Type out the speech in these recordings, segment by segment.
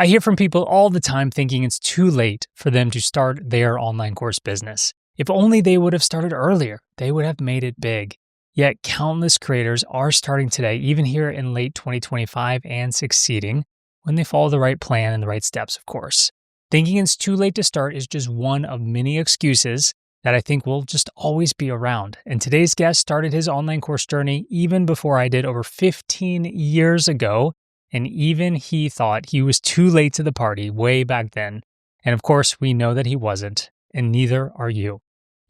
I hear from people all the time thinking it's too late for them to start their online course business. If only they would have started earlier, they would have made it big. Yet countless creators are starting today, even here in late 2025, and succeeding when they follow the right plan and the right steps, of course. Thinking it's too late to start is just one of many excuses that I think will just always be around. And today's guest started his online course journey even before I did, over 15 years ago. And even he thought he was too late to the party way back then. And of course, we know that he wasn't, and neither are you.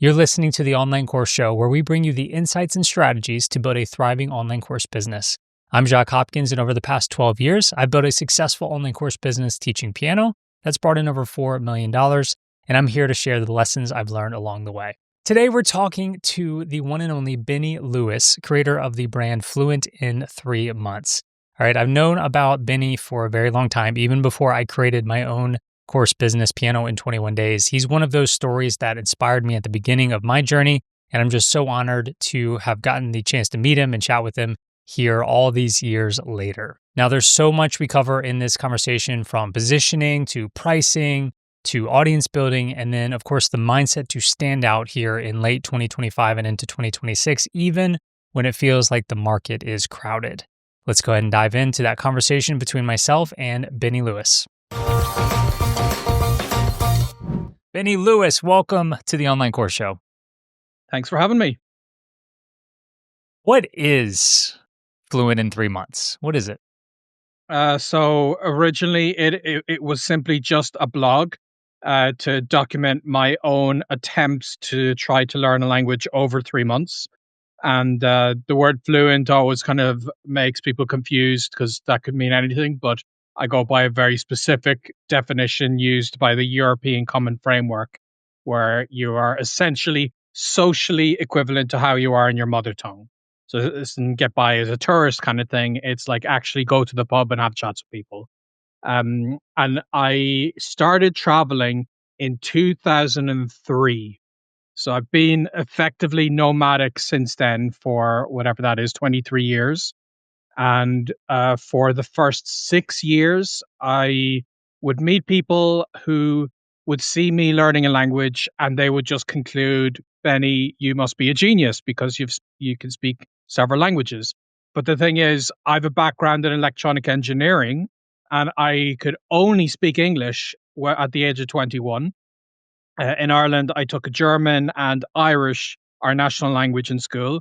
You're listening to the Online Course Show, where we bring you the insights and strategies to build a thriving online course business. I'm Jacques Hopkins, and over the past 12 years, I've built a successful online course business teaching piano that's brought in over $4 million, and I'm here to share the lessons I've learned along the way. Today, we're talking to the one and only Benny Lewis, creator of the brand Fluent in 3 months. All right, I've known about Benny for a very long time, even before I created my own course business, Piano in 21 Days. He's one of those stories that inspired me at the beginning of my journey, and I'm just so honored to have gotten the chance to meet him and chat with him here all these years later. Now, there's so much we cover in this conversation, from positioning to pricing to audience building, and then, of course, the mindset to stand out here in late 2025 and into 2026, even when it feels like the market is crowded. Let's go ahead and dive into that conversation between myself and Benny Lewis. Benny Lewis, welcome to the Online Course Show. Thanks for having me. What is Fluent in 3 months? What is it? So originally, it was simply just a blog to document my own attempts to try to learn a language over 3 months. And the word fluent always kind of makes people confused because that could mean anything. But I go by a very specific definition used by the European Common Framework, where you are essentially socially equivalent to how you are in your mother tongue. So this doesn't get by as a tourist kind of thing. It's like actually go to the pub and have chats with people. And I started traveling in 2003. So I've been effectively nomadic since then for whatever that is, 23 years. And for the first 6 years, I would meet people who would see me learning a language and they would just conclude, Benny, you must be a genius because you can speak several languages. But the thing is, I have a background in electronic engineering and I could only speak English at the age of 21. In Ireland, I took German and Irish, our national language, in school,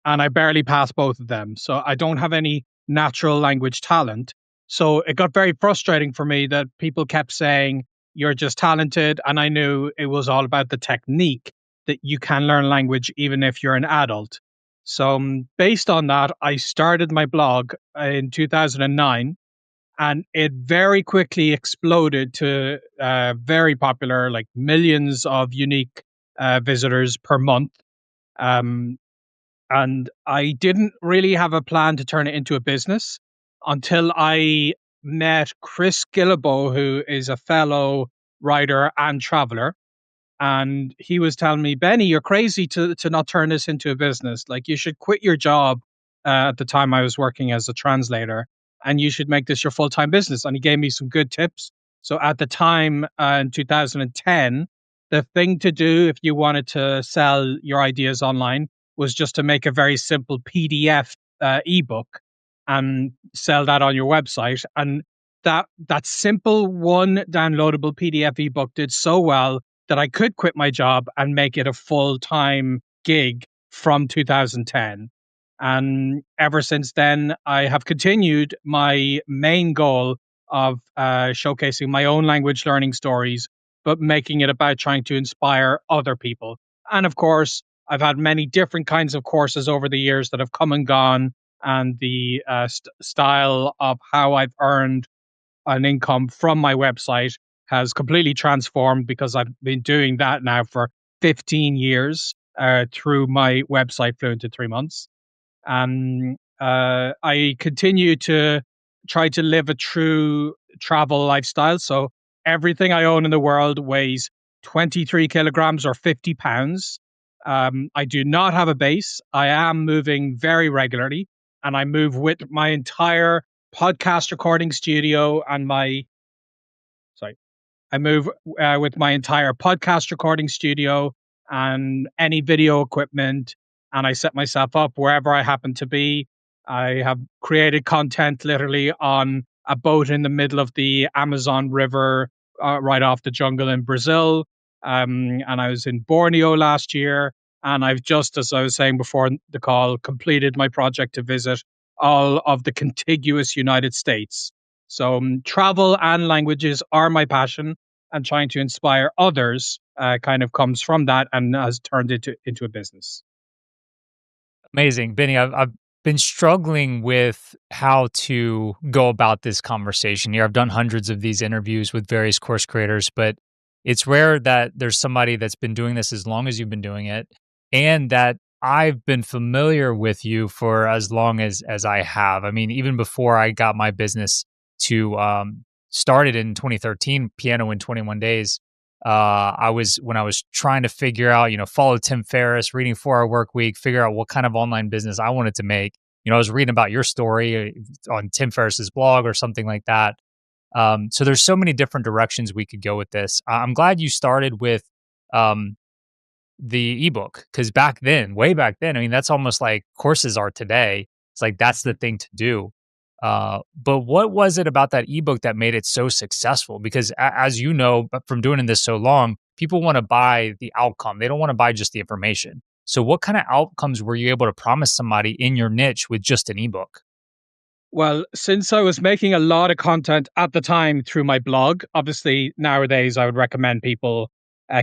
and I barely passed both of them. So I don't have any natural language talent. So it got very frustrating for me that people kept saying, you're just talented. And I knew it was all about the technique, that you can learn language even if you're an adult. So based on that, I started my blog in 2009. And it very quickly exploded to very popular, like millions of unique visitors per month. And I didn't really have a plan to turn it into a business until I met Chris Guillebeau, who is a fellow writer and traveler. And he was telling me, Benny, you're crazy to not turn this into a business. Like, you should quit your job. At the time I was working as a translator, and you should make this your full-time business. And he gave me some good tips. So at the time, in 2010, the thing to do if you wanted to sell your ideas online was just to make a very simple PDF ebook and sell that on your website. And that simple one downloadable PDF ebook did so well that I could quit my job and make it a full-time gig from 2010. And ever since then, I have continued my main goal of showcasing my own language learning stories, but making it about trying to inspire other people. And of course, I've had many different kinds of courses over the years that have come and gone, and the style of how I've earned an income from my website has completely transformed because I've been doing that now for 15 years through my website, Fluent in 3 months. I continue to try to live a true travel lifestyle. So everything I own in the world weighs 23 kilograms or 50 pounds. I do not have a base. I am moving very regularly, and I move with my entire podcast recording studio and my sorry, I move with my entire podcast recording studio and any video equipment, and I set myself up wherever I happen to be. I have created content literally on a boat in the middle of the Amazon River, right off the jungle in Brazil. And I was in Borneo last year. And I've just, as I was saying before the call, completed my project to visit all of the contiguous United States. So travel and languages are my passion, and trying to inspire others kind of comes from that and has turned it into a business. Amazing. Benny, I've been struggling with how to go about this conversation here. I've done hundreds of these interviews with various course creators, but it's rare that there's somebody that's been doing this as long as you've been doing it and that I've been familiar with you for as long as I have. I mean, even before I got my business to started in 2013, Piano in 21 Days, I was when I was trying to figure out, follow Tim Ferriss, reading 4 Hour Work Week, figure out what kind of online business I wanted to make. I was reading about your story on Tim Ferriss's blog or something like that. So there's so many different directions we could go with this. I'm glad you started with um, the ebook because back then, way back then, I mean, that's almost like courses are today. It's like that's the thing to do. But what was it about that ebook that made it so successful? Because as you know, from doing this so long, people want to buy the outcome. They don't want to buy just the information. So what kind of outcomes were you able to promise somebody in your niche with just an ebook? Well, since I was making a lot of content at the time through my blog, obviously nowadays I would recommend people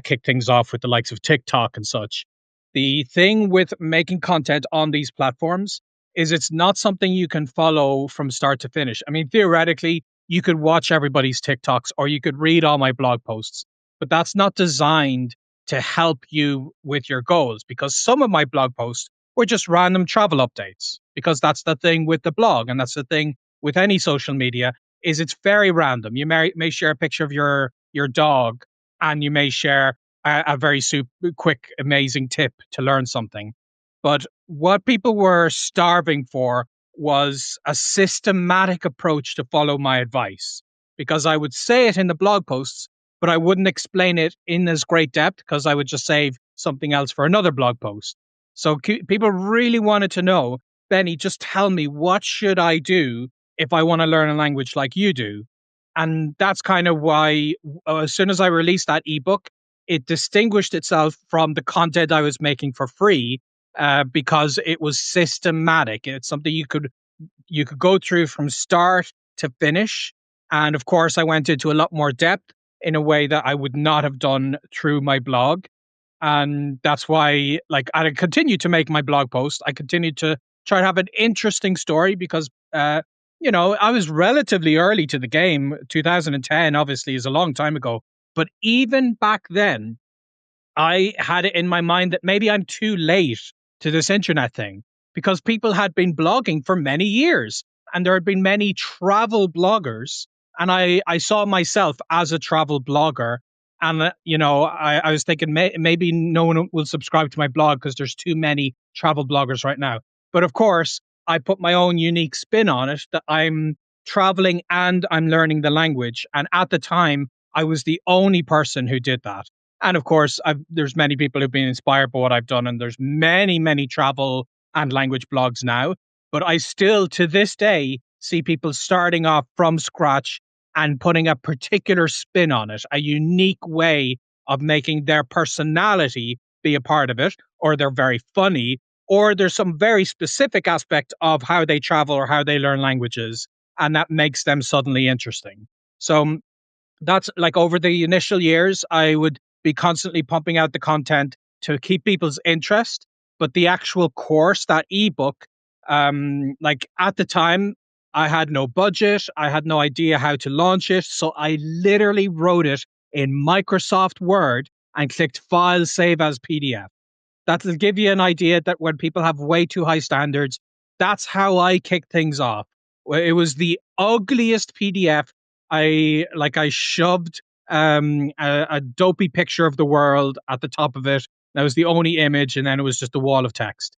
kick things off with the likes of TikTok and such. The thing with making content on these platforms is it's not something you can follow from start to finish. I mean, theoretically, you could watch everybody's TikToks or you could read all my blog posts, but that's not designed to help you with your goals because some of my blog posts were just random travel updates because that's the thing with the blog and that's the thing with any social media is it's very random. You may share a picture of your dog and you may share a very super quick amazing tip to learn something. But what people were starving for was a systematic approach to follow my advice because I would say it in the blog posts, but I wouldn't explain it in as great depth because I would just save something else for another blog post. So people really wanted to know, Benny, just tell me what should I do if I want to learn a language like you do? And that's kind of why as soon as I released that ebook, it distinguished itself from the content I was making for free because it was systematic. It's something you could go through from start to finish. And of course, I went into a lot more depth in a way that I would not have done through my blog. And that's why, like, I continue to make my blog post. I continue to try to have an interesting story because, I was relatively early to the game. 2010, obviously, is a long time ago. But even back then, I had it in my mind that maybe I'm too late to this internet thing because people had been blogging for many years and there had been many travel bloggers. And I saw myself as a travel blogger. And, I was thinking maybe no one will subscribe to my blog because there's too many travel bloggers right now. But of course, I put my own unique spin on it that I'm traveling and I'm learning the language. And at the time, I was the only person who did that. And of course, there's many people who've been inspired by what I've done, and there's many, many travel and language blogs now. But I still, to this day, see people starting off from scratch and putting a particular spin on it, a unique way of making their personality be a part of it, or they're very funny, or there's some very specific aspect of how they travel or how they learn languages, and that makes them suddenly interesting. So that's like over the initial years, I would be constantly pumping out the content to keep people's interest. But the actual course, that ebook, like at the time, I had no budget. I had no idea how to launch it. So I literally wrote it in Microsoft Word and clicked File, Save as PDF. That'll give you an idea that when people have way too high standards, that's how I kick things off. It was the ugliest PDF. I shoved a dopey picture of the world at the top of it. That was the only image, and then it was just a wall of text.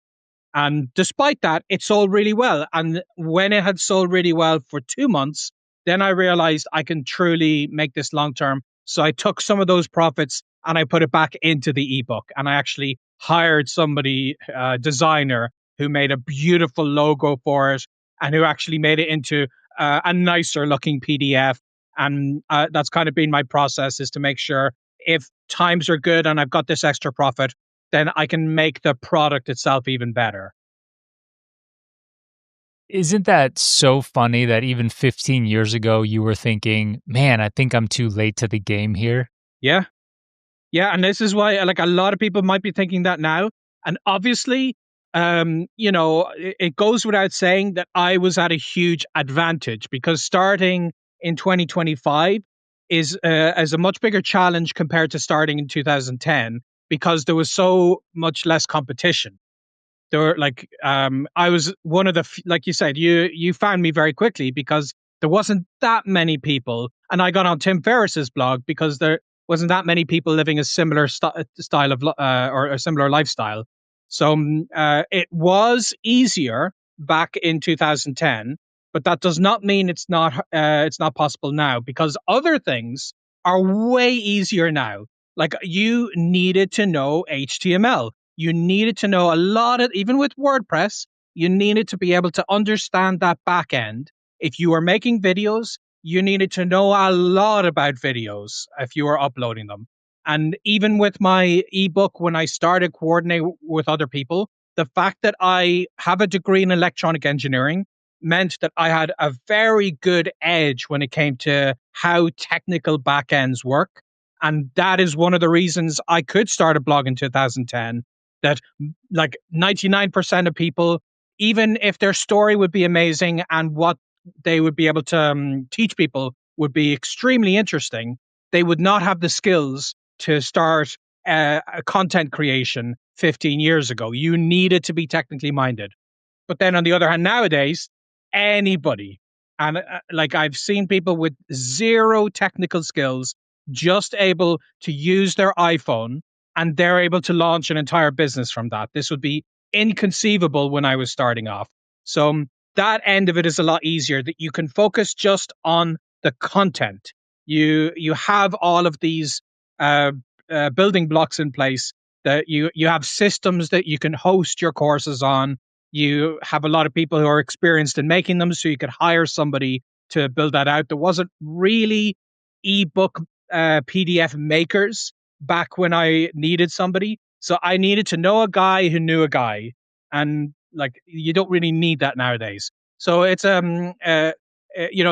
And despite that, it sold really well. And when it had sold really well for 2 months, Then I realized I can truly make this long term. So I took some of those profits and I put it back into the ebook. And I actually hired somebody, a designer, who made a beautiful logo for it and who actually made it into a nicer looking PDF. And that's kind of been my process, is to make sure if times are good and I've got this extra profit, then I can make the product itself even better. Isn't that so funny that even 15 years ago you were thinking, "Man, I think I'm too late to the game here." Yeah. Yeah, and this is why, like, a lot of people might be thinking that now. And obviously, it goes without saying that I was at a huge advantage, because starting in 2025 is a much bigger challenge compared to starting in 2010, because there was so much less competition. There were like, I was one of the like you said, you found me very quickly because there wasn't that many people, and I got on Tim Ferriss's blog because there wasn't that many people living a similar style of or a similar lifestyle. So it was easier back in 2010, but that does not mean it's not possible now, because other things are way easier now. Like, you needed to know HTML, you needed to know a lot of, even with WordPress, you needed to be able to understand that back end. If you were making videos, you needed to know a lot about videos if you were uploading them. And even with my ebook, when I started coordinating with other people, the fact that I have a degree in electronic engineering meant that I had a very good edge when it came to how technical backends work. And that is one of the reasons I could start a blog in 2010, that like 99% of people, even if their story would be amazing and what they would be able to teach people would be extremely interesting, they would not have the skills to start a content creation 15 years ago. You needed to be technically minded. But then on the other hand, nowadays, anybody, and like, I've seen people with zero technical skills just able to use their iPhone, and they're able to launch an entire business from that. This would be inconceivable when I was starting off. So that end of it is a lot easier, that you can focus just on the content. You have all of these uh, building blocks in place, that you have systems that you can host your courses on. You have a lot of people who are experienced in making them, so you could hire somebody to build that out. There wasn't really ebook PDF makers back when I needed somebody. So I needed to know a guy who knew a guy. And like, you don't really need that nowadays. So it's the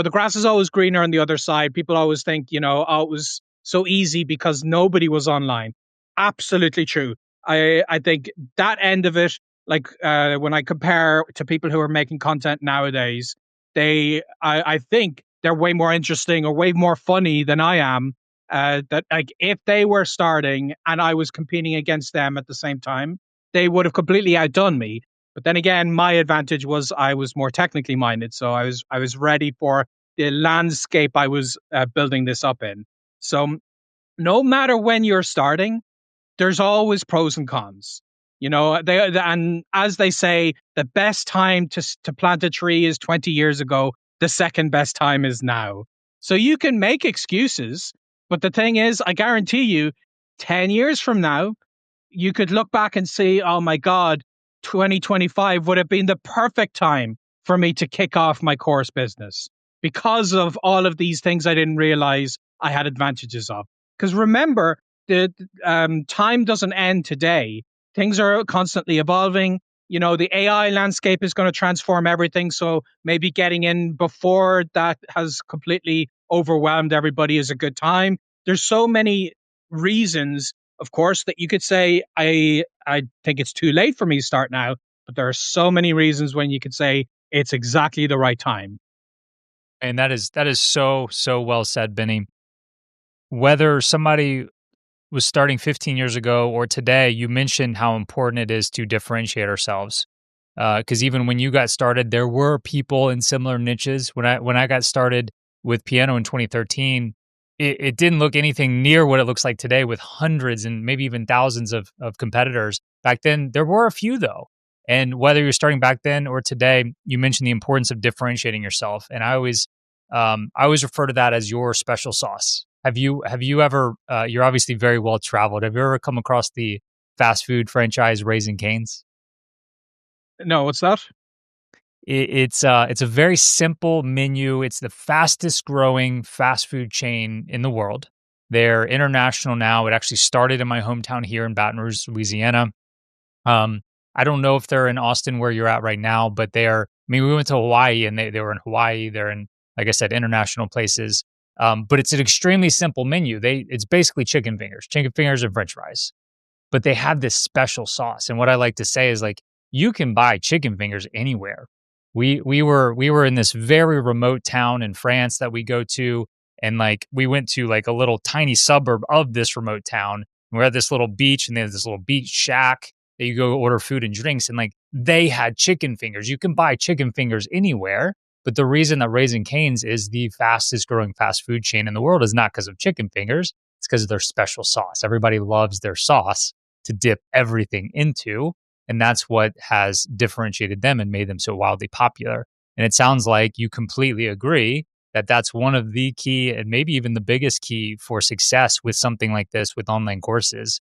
grass is always greener on the other side. People always think, oh, it was so easy because nobody was online. Absolutely true. I think that end of it, like, when I compare to people who are making content nowadays, I think they're way more interesting or way more funny than I am. That, like, if they were starting and I was competing against them at the same time, they would have completely outdone me. But then again, my advantage was I was more technically minded, so I was ready for the landscape I was building this up in. So no matter when you're starting, there's always pros and cons. And as they say, the best time to plant a tree is 20 years ago. The second best time is now. So you can make excuses, but the thing is, I guarantee you, 10 years from now, you could look back and say, oh my God, 2025 would have been the perfect time for me to kick off my course business, because of all of these things I didn't realize I had advantages of. Because remember, the time doesn't end today. Things are constantly evolving. The AI landscape is going to transform everything. So maybe getting in before that has completely overwhelmed everybody is a good time. There's so many reasons, of course, that you could say, I think it's too late for me to start now. But there are so many reasons when you could say it's exactly the right time. And that is so, so well said, Benny. Whether somebody was starting 15 years ago or today, you mentioned how important it is to differentiate ourselves. Because even when you got started, there were people in similar niches. When I got started with piano in 2013, it didn't look anything near what it looks like today, with hundreds and maybe even thousands of competitors. Back then, there were a few though. And whether you're starting back then or today, you mentioned the importance of differentiating yourself. And I always I always refer to that as your special sauce. Have you ever? You're obviously very well traveled. Have you ever come across the fast food franchise Raising Cane's? No, what's that? It's a very simple menu. It's the fastest growing fast food chain in the world. They're international now. It actually started in my hometown here in Baton Rouge, Louisiana. Um, I don't know if they're in Austin where you're at right now, but they are. I mean, we went to Hawaii and they were in Hawaii. They're in, like I said, international places. But it's an extremely simple menu. It's basically chicken fingers and French fries, but they have this special sauce. And what I like to say is like you can buy chicken fingers anywhere. We were in this very remote town in France that we go to, and like we went to like a little tiny suburb of this remote town. We're at this little beach, and there's this little beach shack that you go order food and drinks, and like they had chicken fingers. You can buy chicken fingers anywhere. But the reason that Raising Cane's is the fastest growing fast food chain in the world is not because of chicken fingers. It's because of their special sauce. Everybody loves their sauce to dip everything into. And that's what has differentiated them and made them so wildly popular. And it sounds like you completely agree that that's one of the key and maybe even the biggest key for success with something like this with online courses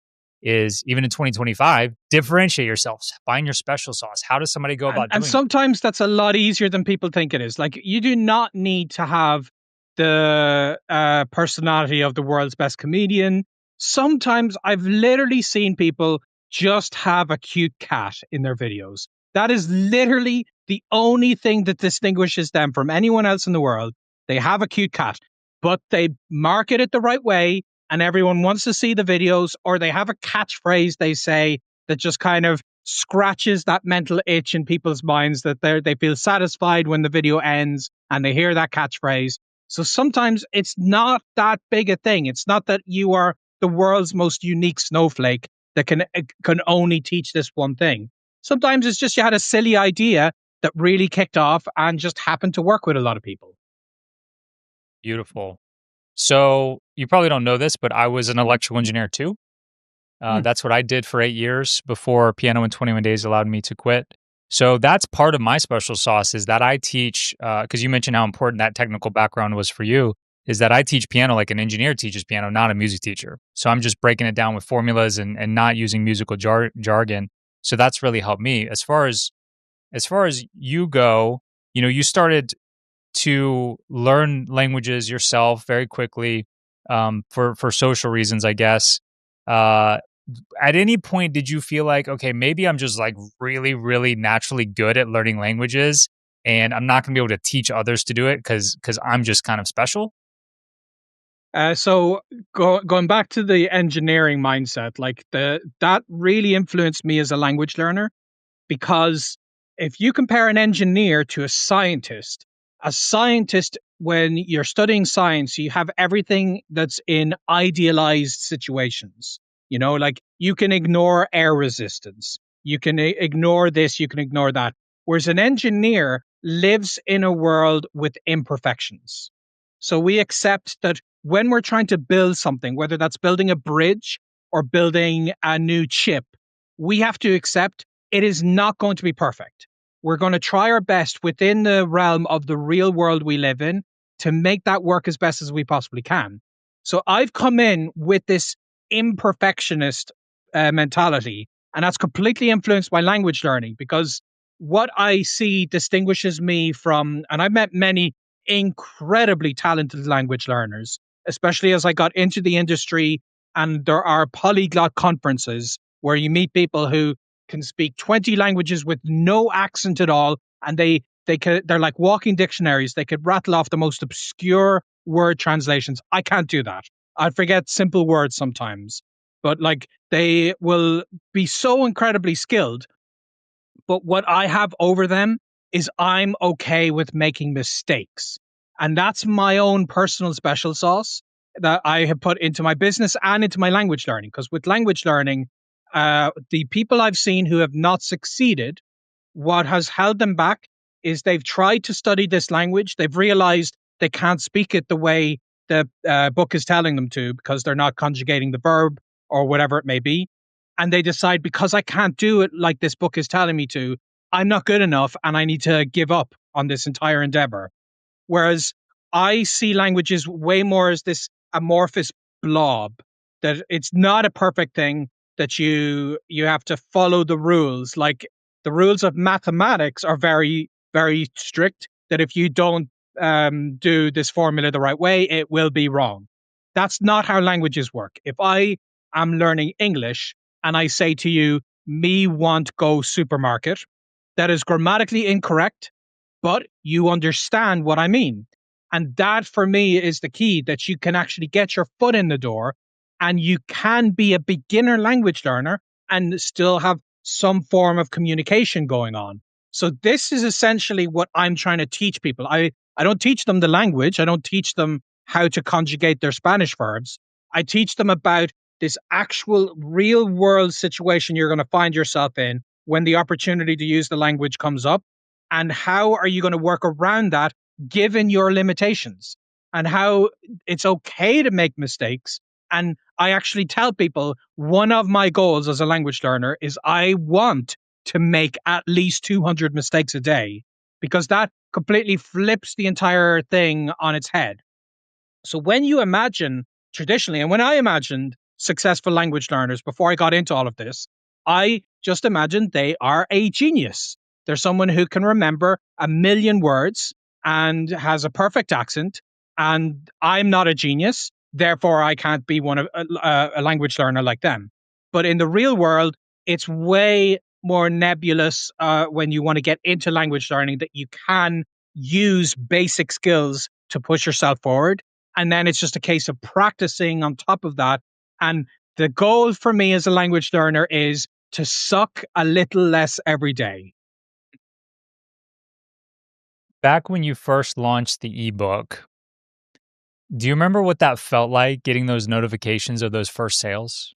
is even in 2025, differentiate yourselves, find your special sauce. How does somebody go about And doing that? sometimes that's a lot easier than people think it is. Like, you do not need to have the personality of the world's best comedian. Sometimes I've literally seen people just have a cute cat in their videos. That is literally the only thing that distinguishes them from anyone else in the world. They have a cute cat, but they market it the right way and everyone wants to see the videos, or they have a catchphrase they say that just kind of scratches that mental itch in people's minds that they feel satisfied when the video ends and they hear that catchphrase. So sometimes it's not that big a thing. It's not that you are the world's most unique snowflake that can only teach this one thing. Sometimes it's just you had a silly idea that really kicked off and just happened to work with a lot of people. Beautiful. So you probably don't know this, but I was an electrical engineer too. Hmm. That's what I did for 8 years before Piano in 21 Days allowed me to quit. So that's part of my special sauce is that I teach, because you mentioned how important that technical background was for you, is that I teach piano like an engineer teaches piano, not a music teacher. So I'm just breaking it down with formulas and not using musical jargon. So that's really helped me. As far as you go, you started to learn languages yourself very quickly for social reasons, I guess. Uh, at any point, did you feel like, okay, maybe I'm just like really, really naturally good at learning languages, and I'm not going to be able to teach others to do it because I'm just kind of special? So going back to the engineering mindset, like the that really influenced me as a language learner, because if you compare an engineer to a scientist, when you're studying science, you have everything that's in idealized situations. Like you can ignore air resistance, you can ignore this, you can ignore that. Whereas an engineer lives in a world with imperfections. So we accept that when we're trying to build something, whether that's building a bridge or building a new chip, we have to accept it is not going to be perfect. We're going to try our best within the realm of the real world we live in to make that work as best as we possibly can. So I've come in with this imperfectionist mentality, and that's completely influenced by language learning, because what I see distinguishes me from, and I've met many incredibly talented language learners, especially as I got into the industry, and there are polyglot conferences where you meet people who can speak 20 languages with no accent at all, and they're like walking dictionaries. They could rattle off the most obscure word translations. I can't do that. I forget simple words sometimes, but like they will be so incredibly skilled. But what I have over them is I'm okay with making mistakes. And that's my own personal special sauce that I have put into my business and into my language learning. Because with language learning, the people I've seen who have not succeeded, what has held them back is they've tried to study this language. They've realized they can't speak it the way the book is telling them to, because they're not conjugating the verb or whatever it may be. And they decide, because I can't do it like this book is telling me to, I'm not good enough and I need to give up on this entire endeavor. Whereas I see languages way more as this amorphous blob, that it's not a perfect thing, that you have to follow the rules. Like the rules of mathematics are very, very strict, that if you don't do this formula the right way, it will be wrong. That's not how languages work. If I am learning English and I say to you, me want go supermarket, that is grammatically incorrect, but you understand what I mean. And that for me is the key, that you can actually get your foot in the door and you can be a beginner language learner and still have some form of communication going on. So this is essentially what I'm trying to teach people. I don't teach them the language. I don't teach them how to conjugate their Spanish verbs. I teach them about this actual real world situation you're going to find yourself in when the opportunity to use the language comes up, and how are you going to work around that given your limitations, and how it's okay to make mistakes. And I actually tell people one of my goals as a language learner is I want to make at least 200 mistakes a day, because that completely flips the entire thing on its head. So when you imagine traditionally, and when I imagined successful language learners before I got into all of this, I just imagined they are a genius. They're someone who can remember a million words and has a perfect accent. And I'm not a genius, therefore I can't be one of a language learner like them. But in the real world, it's way more nebulous when you want to get into language learning, that you can use basic skills to push yourself forward. And then it's just a case of practicing on top of that. And the goal for me as a language learner is to suck a little less every day. Back when you first launched the ebook, do you remember what that felt like, getting those notifications of those first sales?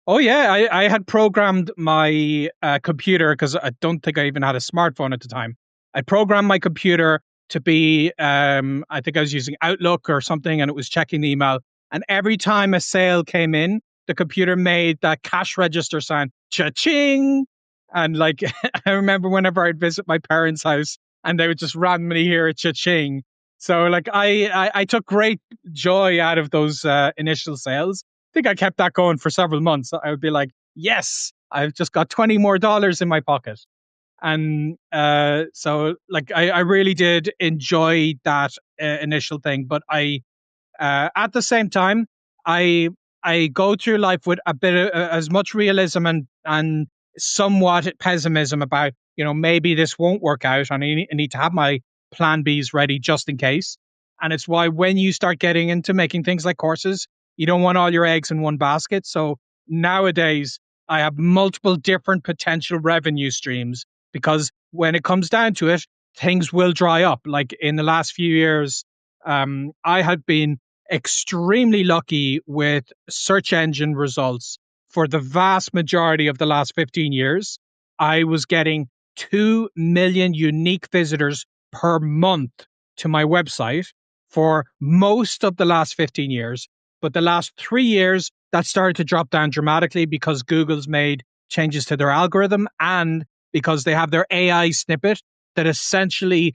Oh yeah, I had programmed my computer, because I don't think I even had a smartphone at the time. I programmed my computer to be, I think I was using Outlook or something, and it was checking the email. And every time a sale came in, the computer made that cash register sound, cha-ching. And like, I remember whenever I'd visit my parents' house, and they would just randomly hear a cha-ching. So like, I took great joy out of those initial sales. Think I kept that going for several months. I would be like, yes, I've just got $20 more in my pocket. And so like I really did enjoy that initial thing. But I at the same time, I I go through life with a bit of as much realism and somewhat pessimism about, maybe this won't work out, and I need to have my plan Bs ready just in case. And it's why when you start getting into making things like courses, you don't want all your eggs in one basket. So nowadays, I have multiple different potential revenue streams, because when it comes down to it, things will dry up. Like in the last few years, I had been extremely lucky with search engine results for the vast majority of the last 15 years. I was getting 2 million unique visitors per month to my website for most of the last 15 years. But the last 3 years, that started to drop down dramatically, because Google's made changes to their algorithm, and because they have their AI snippet that essentially,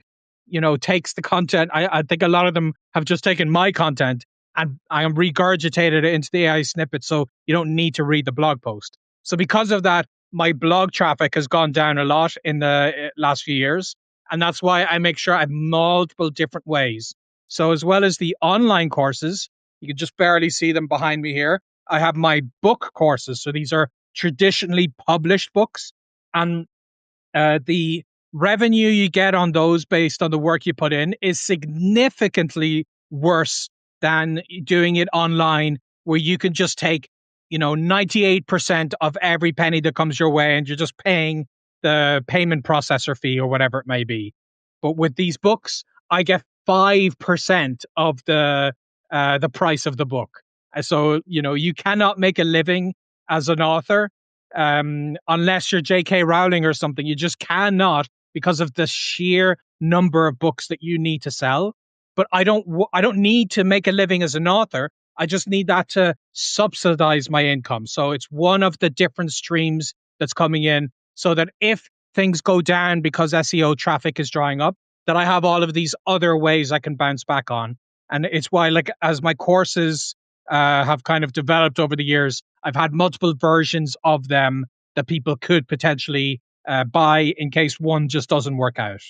takes the content. I think a lot of them have just taken my content and I am regurgitated it into the AI snippet, so you don't need to read the blog post. So because of that, my blog traffic has gone down a lot in the last few years. And that's why I make sure I have multiple different ways. So as well as the online courses, you can just barely see them behind me here. I have my book courses. So these are traditionally published books. And the revenue you get on those based on the work you put in is significantly worse than doing it online, where you can just take 98% of every penny that comes your way, and you're just paying the payment processor fee or whatever it may be. But with these books, I get 5% of the price of the book. So you cannot make a living as an author unless you're J.K. Rowling or something. You just cannot, because of the sheer number of books that you need to sell. But I don't need to make a living as an author. I just need that to subsidize my income. So it's one of the different streams that's coming in, so that if things go down because SEO traffic is drying up, that I have all of these other ways I can bounce back on. And it's why, like, as my courses have kind of developed over the years, I've had multiple versions of them that people could potentially buy in case one just doesn't work out.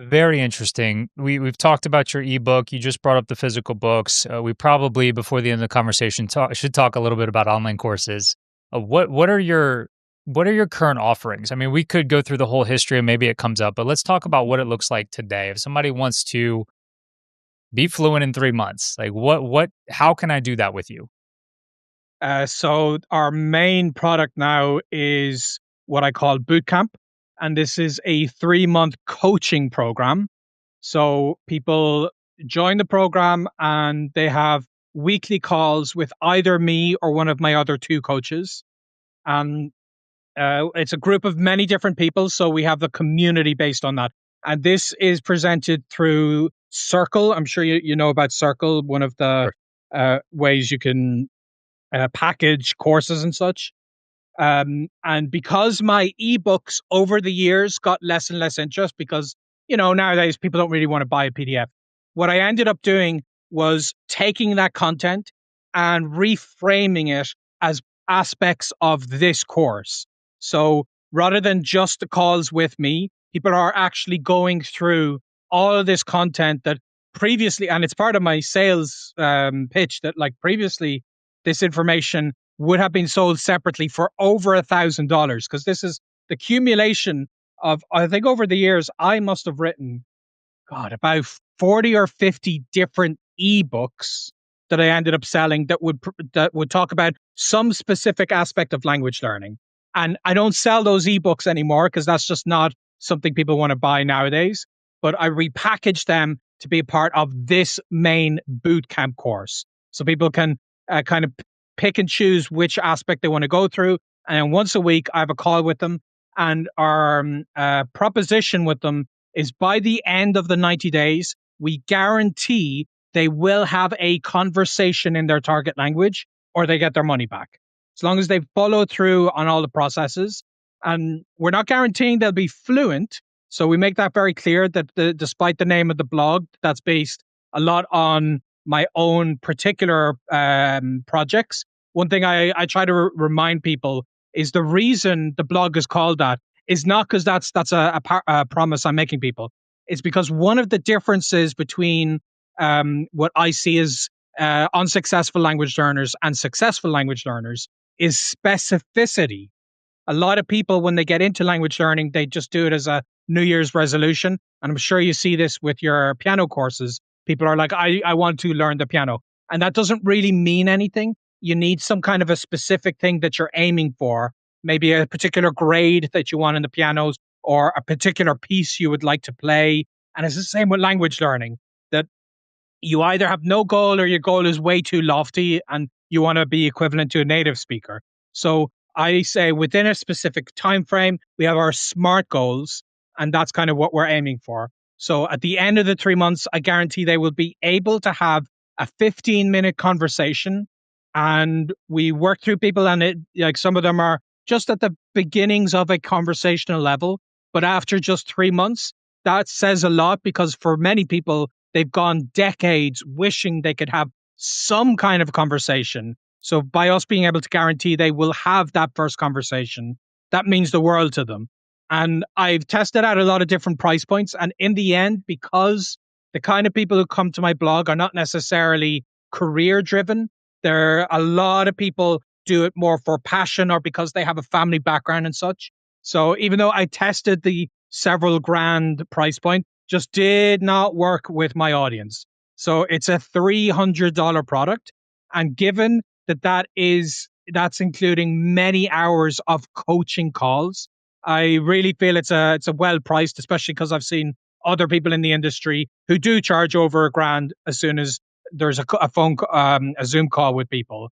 Very interesting. We've talked about your ebook. You just brought up the physical books. We probably before the end of the conversation should talk a little bit about online courses. What are your current offerings? I mean, we could go through the whole history and maybe it comes up, but let's talk about what it looks like today. If somebody wants to be fluent in 3 months, like what how can I do that with you? So our main product now is what I call Bootcamp, and this is a 3 month coaching program. So people join the program and they have weekly calls with either me or one of my other two coaches. And it's a group of many different people. So we have the community based on that. And this is presented through Circle. I'm sure you know about Circle, one of the Sure. ways you can package courses and such. And because my ebooks over the years got less and less interest because, nowadays people don't really want to buy a PDF. What I ended up doing was taking that content and reframing it as aspects of this course. So rather than just the calls with me, people are actually going through all of this content that previously, and it's part of my sales pitch that like previously this information would have been sold separately for over $1,000 because this is the accumulation of, I think over the years I must have written, God, about 40 or 50 different ebooks that I ended up selling that would talk about some specific aspect of language learning. And I don't sell those ebooks anymore because that's just not something people want to buy nowadays. But I repackaged them to be a part of this main bootcamp course. So people can kind of pick and choose which aspect they want to go through. And then once a week, I have a call with them. And our proposition with them is by the end of the 90 days, we guarantee they will have a conversation in their target language or they get their money back. As long as they follow through on all the processes. And we're not guaranteeing they'll be fluent. So we make that very clear that despite the name of the blog, that's based a lot on my own particular projects. One thing I try to remind people is the reason the blog is called that is not because that's a promise I'm making people. It's because one of the differences between what I see as unsuccessful language learners and successful language learners is specificity. A lot of people, when they get into language learning, they just do it as a New Year's resolution. And I'm sure you see this with your piano courses. People are like, I want to learn the piano. And that doesn't really mean anything. You need some kind of a specific thing that you're aiming for, maybe a particular grade that you want in the pianos or a particular piece you would like to play. And it's the same with language learning that you either have no goal or your goal is way too lofty and you want to be equivalent to a native speaker. So I say within a specific time frame, we have our SMART goals, and that's kind of what we're aiming for. So at the end of the 3 months, I guarantee they will be able to have a 15-minute conversation, and we work through people, and it like some of them are just at the beginnings of a conversational level, but after just 3 months, that says a lot because for many people, they've gone decades wishing they could have some kind of conversation. So by us being able to guarantee they will have that first conversation, that means the world to them. And I've tested out a lot of different price points. And in the end, because the kind of people who come to my blog are not necessarily career driven, there are a lot of people do it more for passion or because they have a family background and such. So even though I tested the several grand price point, just did not work with my audience. So it's a $300 product. And given that that's including many hours of coaching calls, I really feel it's a well priced, especially because I've seen other people in the industry who do charge over a grand as soon as there's a Zoom call with people.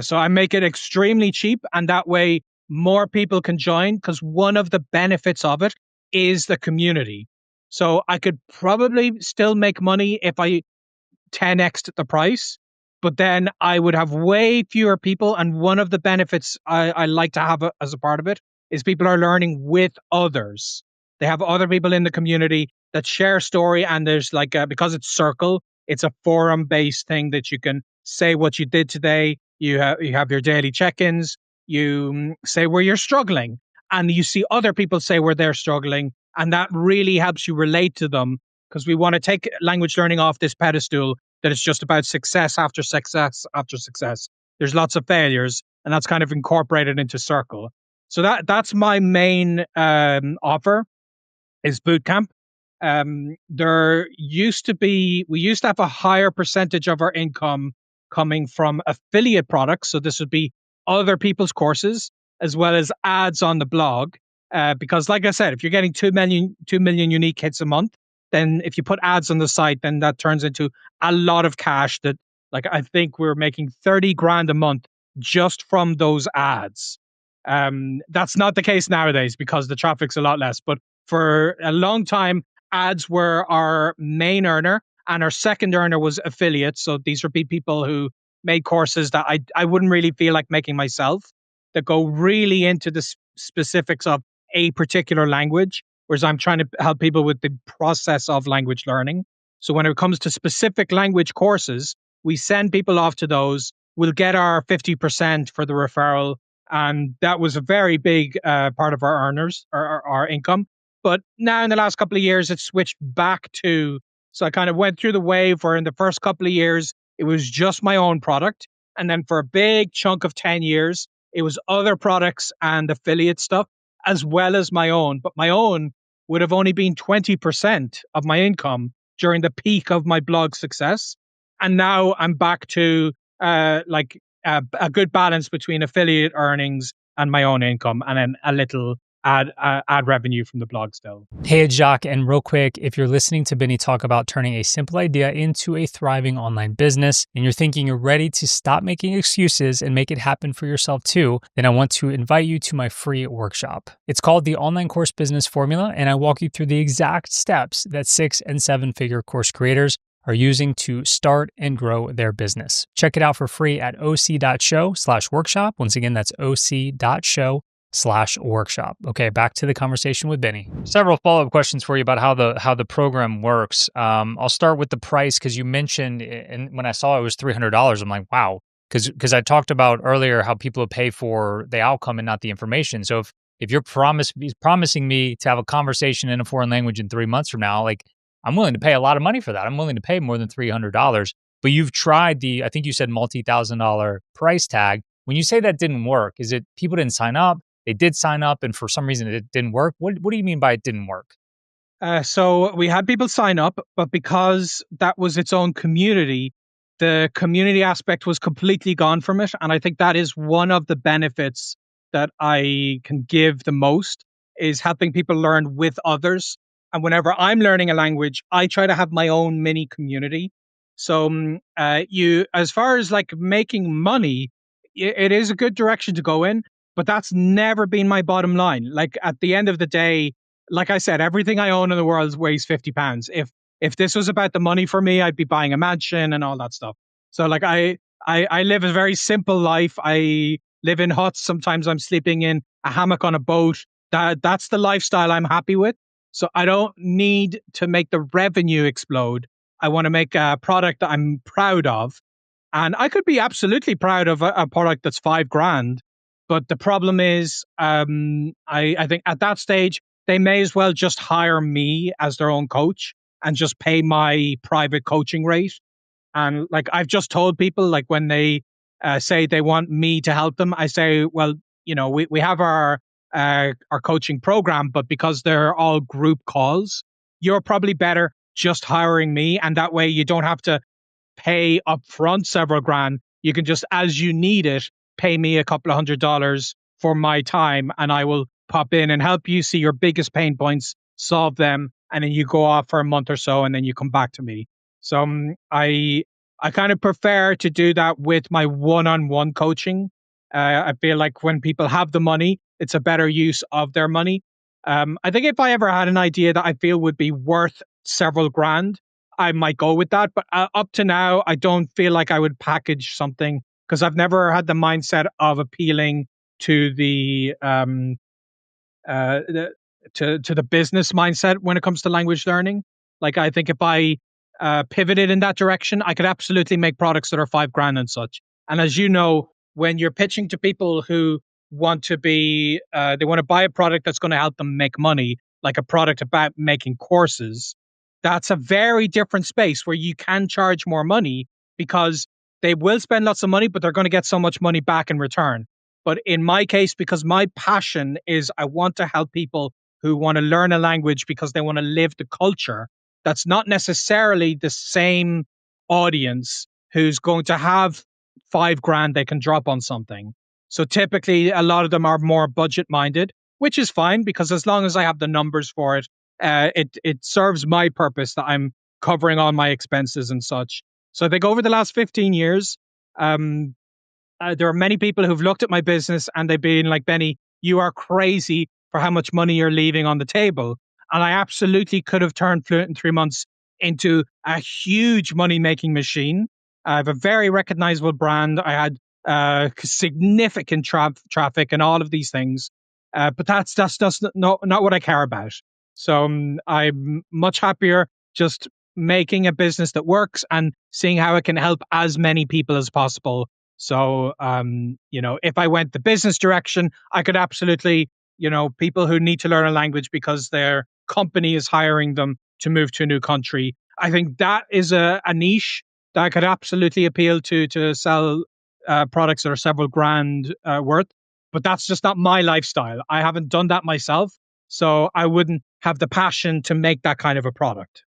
So I make it extremely cheap, and that way more people can join because one of the benefits of it is the community. So I could probably still make money if I 10x the price, but then I would have way fewer people. And one of the benefits I like to have as a part of it is people are learning with others. They have other people in the community that share story, and there's like because it's Circle, it's a forum based thing that you can say what you did today. You have your daily check-ins. You say where you're struggling, and you see other people say where they're struggling, and that really helps you relate to them, because we want to take language learning off this pedestal that it's just about success after success after success. There's lots of failures, and that's kind of incorporated into Circle. So that's my main offer is Bootcamp. There used to be, we used to have a higher percentage of our income coming from affiliate products. So this would be other people's courses as well as ads on the blog. Because like I said, if you're getting 2 million unique hits a month, then if you put ads on the site, then that turns into a lot of cash that, like, I think we're making 30 grand a month just from those ads. That's not the case nowadays because the traffic's a lot less, but for a long time, ads were our main earner, and our second earner was affiliates. So these would be people who made courses that I wouldn't really feel like making myself, that go really into the specifics of a particular language, whereas I'm trying to help people with the process of language learning. So when it comes to specific language courses, we send people off to those. We'll get our 50% for the referral. And that was a very big part of our earners, or our income. But now in the last couple of years, it's switched back to, so I kind of went through the wave where in the first couple of years, it was just my own product. And then for a big chunk of 10 years, it was other products and affiliate stuff, as well as my own. But my own would have only been 20% of my income during the peak of my blog success. And now I'm back to a good balance between affiliate earnings and my own income, and then a little ad revenue from the blog still. Hey, it's Jacques, and real quick, if you're listening to Benny talk about turning a simple idea into a thriving online business, and you're thinking you're ready to stop making excuses and make it happen for yourself too, then I want to invite you to my free workshop. It's called the Online Course Business Formula, and I walk you through the exact steps that 6- and 7-figure course creators are using to start and grow their business. Check it out for free at oc.show/workshop. Once again, that's oc.show/workshop. Okay, back to the conversation with Benny. Several follow-up questions for you about how the program works. I'll start with the price, because you mentioned, and when I saw it was $300, I'm like, wow, because I talked about earlier how people pay for the outcome and not the information. So if you're promising me to have a conversation in a foreign language in 3 months from now, like, I'm willing to pay a lot of money for that. I'm willing to pay more than $300. But you've tried I think you said multi-$1,000 price tag. When you say that didn't work, is it people didn't sign up? They did sign up, and for some reason it didn't work. What do you mean by it didn't work? So we had people sign up, but because that was its own community, the community aspect was completely gone from it. And I think that is one of the benefits that I can give the most, is helping people learn with others. And whenever I'm learning a language, I try to have my own mini community. So as far as like making money, it is a good direction to go in, but that's never been my bottom line. Like at the end of the day, like I said, everything I own in the world weighs 50 pounds. If this was about the money for me, I'd be buying a mansion and all that stuff. So like I live a very simple life. I live in huts. Sometimes I'm sleeping in a hammock on a boat. That's the lifestyle I'm happy with. So I don't need to make the revenue explode. I want to make a product that I'm proud of. And I could be absolutely proud of a product that's 5 grand. But the problem is, I think at that stage, they may as well just hire me as their own coach and just pay my private coaching rate. And like I've just told people, like when they say they want me to help them, I say, well, we have our coaching program, but because they're all group calls, you're probably better just hiring me, and that way you don't have to pay upfront several grand. You can just, as you need it, pay me a couple of $100 for my time, and I will pop in and help you see your biggest pain points, solve them, and then you go off for a month or so, and then you come back to me. So I kind of prefer to do that with my one-on-one coaching. I feel like when people have the money, it's a better use of their money. I think if I ever had an idea that I feel would be worth several grand, I might go with that. But up to now, I don't feel like I would package something, because I've never had the mindset of appealing to the to the business mindset when it comes to language learning. Like I think if I pivoted in that direction, I could absolutely make products that are 5 grand and such. And as you know, when you're pitching to people who want to be, they want to buy a product that's going to help them make money, like a product about making courses, that's a very different space where you can charge more money because they will spend lots of money, but they're going to get so much money back in return. But in my case, because my passion is I want to help people who want to learn a language because they want to live the culture, that's not necessarily the same audience who's going to have 5 grand they can drop on something. So typically, a lot of them are more budget minded, which is fine because as long as I have the numbers for it, it serves my purpose that I'm covering all my expenses and such. So I think over the last 15 years, um, there are many people who've looked at my business and they've been like, Benny, you are crazy for how much money you're leaving on the table. And I absolutely could have turned Fluent in 3 months into a huge money making machine. I have a very recognizable brand. I had significant traffic and all of these things. But that's not what I care about. So I'm much happier just making a business that works and seeing how it can help as many people as possible. So, if I went the business direction, I could absolutely, people who need to learn a language because their company is hiring them to move to a new country. I think that is a niche that I could absolutely appeal to sell products that are several grand worth. But that's just not my lifestyle. I haven't done that myself. So I wouldn't have the passion to make that kind of a product.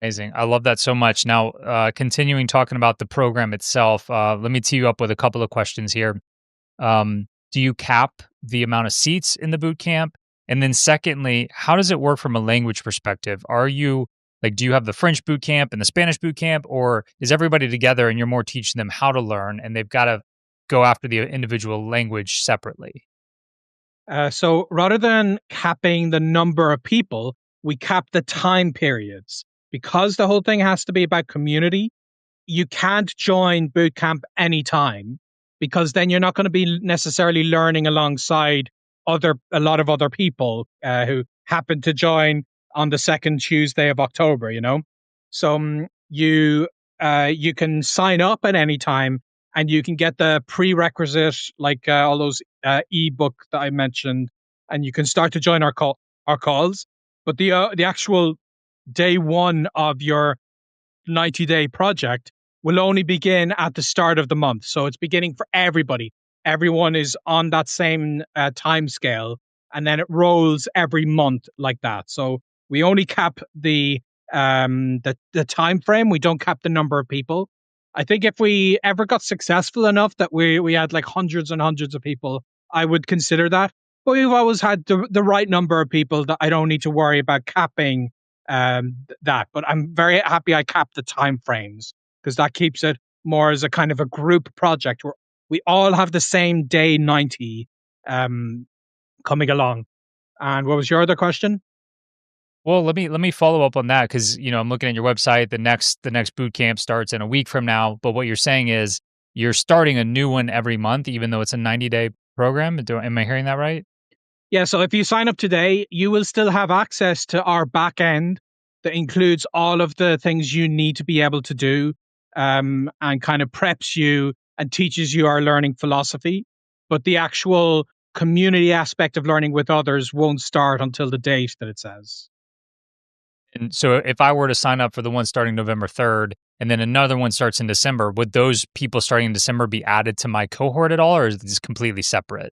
Amazing. I love that so much. Now, continuing talking about the program itself, let me tee you up with a couple of questions here. Do you cap the amount of seats in the boot camp? And then secondly, how does it work from a language perspective? Are you like, do you have the French boot camp and the Spanish boot camp, or is everybody together and you're more teaching them how to learn and they've got to go after the individual language separately? So rather than capping the number of people, we cap the time periods because the whole thing has to be about community. You can't join bootcamp anytime because then you're not going to be necessarily learning alongside a lot of other people who happen to join on the second Tuesday of October. So you can sign up at any time and you can get the prerequisite like all those ebook that I mentioned, and you can start to join our calls. But the actual day one of your 90-day project will only begin at the start of the month. So it's beginning for everybody. Everyone is on that same time scale, and then it rolls every month like that. So we only cap the time frame. We don't cap the number of people. I think if we ever got successful enough that we had like hundreds and hundreds of people, I would consider that. But we've always had the right number of people that I don't need to worry about capping that. But I'm very happy I capped the time frames because that keeps it more as a kind of a group project where we all have the same day 90 um, coming along. And what was your other question? Well, let me follow up on that because I'm looking at your website. The next boot camp starts in a week from now. But what you're saying is you're starting a new one every month, even though it's a 90-day program. Am I hearing that right? Yeah, so if you sign up today, you will still have access to our back end that includes all of the things you need to be able to do and kind of preps you and teaches you our learning philosophy. But the actual community aspect of learning with others won't start until the date that it says. And so if I were to sign up for the one starting November 3rd and then another one starts in December, would those people starting in December be added to my cohort at all, or is this completely separate?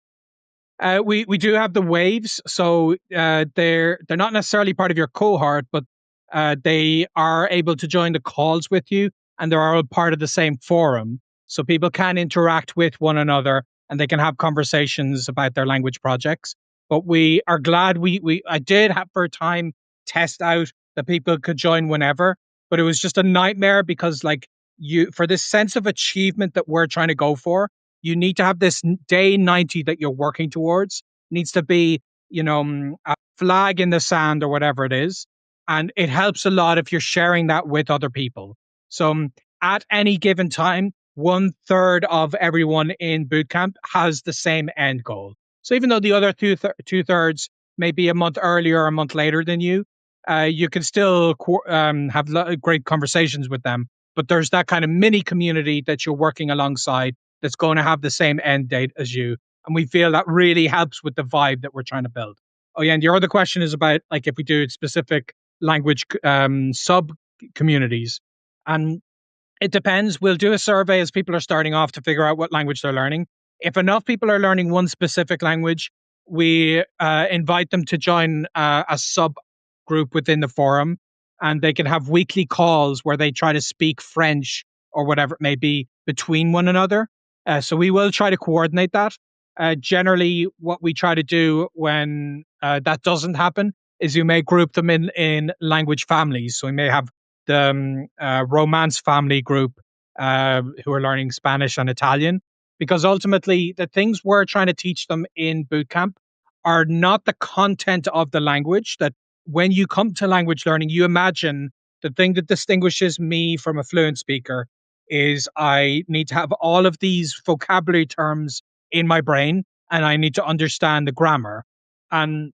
We do have the waves, so they're not necessarily part of your cohort, but they are able to join the calls with you, and they're all part of the same forum, so people can interact with one another and they can have conversations about their language projects. But we are glad we I did have for a time test out that people could join whenever, but it was just a nightmare because like you for this sense of achievement that we're trying to go for, you need to have this day 90 that you're working towards. Needs to be, a flag in the sand or whatever it is. And it helps a lot if you're sharing that with other people. So at any given time, 1/3 of everyone in bootcamp has the same end goal. So even though the other two thirds maybe a month earlier or a month later than you, you can still have great conversations with them. But there's that kind of mini community that you're working alongside that's going to have the same end date as you. And we feel that really helps with the vibe that we're trying to build. Oh, yeah. And your other question is about like if we do specific language sub communities. And it depends. We'll do a survey as people are starting off to figure out what language they're learning. If enough people are learning one specific language, we invite them to join a sub group within the forum, and they can have weekly calls where they try to speak French or whatever it may be between one another. So we will try to coordinate that. Generally, what we try to do when that doesn't happen is you may group them in language families. So we may have the romance family group who are learning Spanish and Italian, because ultimately the things we're trying to teach them in bootcamp are not the content of the language. That when you come to language learning, you imagine the thing that distinguishes me from a fluent speaker is I need to have all of these vocabulary terms in my brain and I need to understand the grammar. And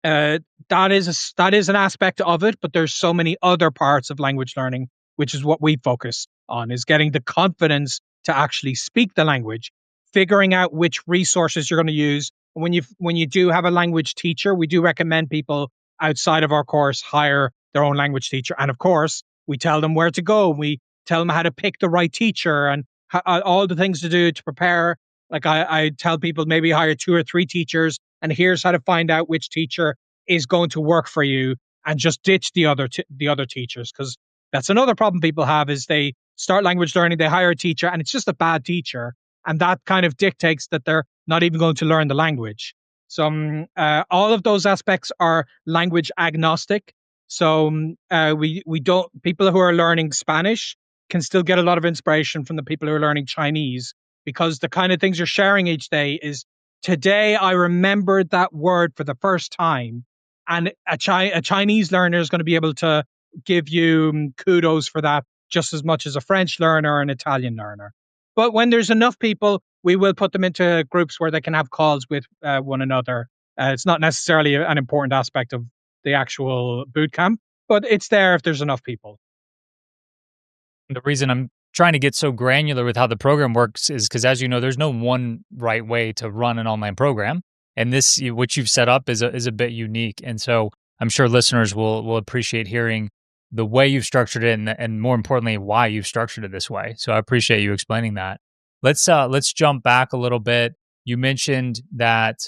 uh, that is an aspect of it, but there's so many other parts of language learning, which is what we focus on, is getting the confidence to actually speak the language, figuring out which resources you're going to use. When you do have a language teacher, we do recommend people outside of our course hire their own language teacher, and of course, we tell them where to go. We tell them how to pick the right teacher and all the things to do to prepare. Like I tell people maybe hire 2 or 3 teachers, and here's how to find out which teacher is going to work for you, and just ditch the other teachers, because that's another problem people have is they start language learning, they hire a teacher, and it's just a bad teacher, and that kind of dictates that they're not even going to learn the language. So all of those aspects are language agnostic. So we don't people who are learning Spanish can still get a lot of inspiration from the people who are learning Chinese, because the kind of things you're sharing each day is, today I remembered that word for the first time, and a Chinese learner is going to be able to give you kudos for that just as much as a French learner or an Italian learner. But when there's enough people, we will put them into groups where they can have calls with one another. It's not necessarily an important aspect of the actual boot camp, but it's there if there's enough people. The reason I'm trying to get so granular with how the program works is because, as you know, there's no one right way to run an online program, and this what you've set up is a bit unique. And so I'm sure listeners will appreciate hearing the way you've structured it, and more importantly, why you've structured it this way. So I appreciate you explaining that. Let's jump back a little bit. You mentioned that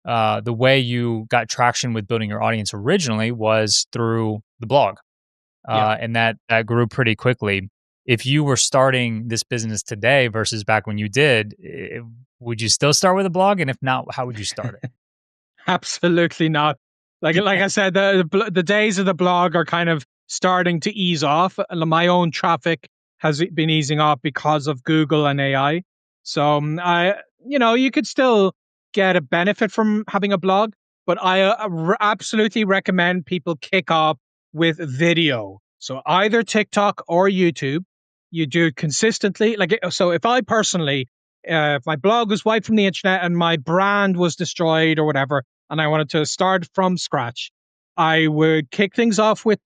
the way you got traction with building your audience originally was through the blog, Yeah. and that grew pretty quickly. If you were starting this business today versus back when you did, would you still start with a blog? And if not, how would you start it? Absolutely not. Like I said, the days of the blog are kind of starting to ease off. My own traffic has been easing off because of Google and AI. So you could still get a benefit from having a blog, but I absolutely recommend people kick off with video. So either TikTok or YouTube. You do it consistently. So if I personally, if my blog was wiped from the internet and my brand was destroyed or whatever, and I wanted to start from scratch, I would kick things off with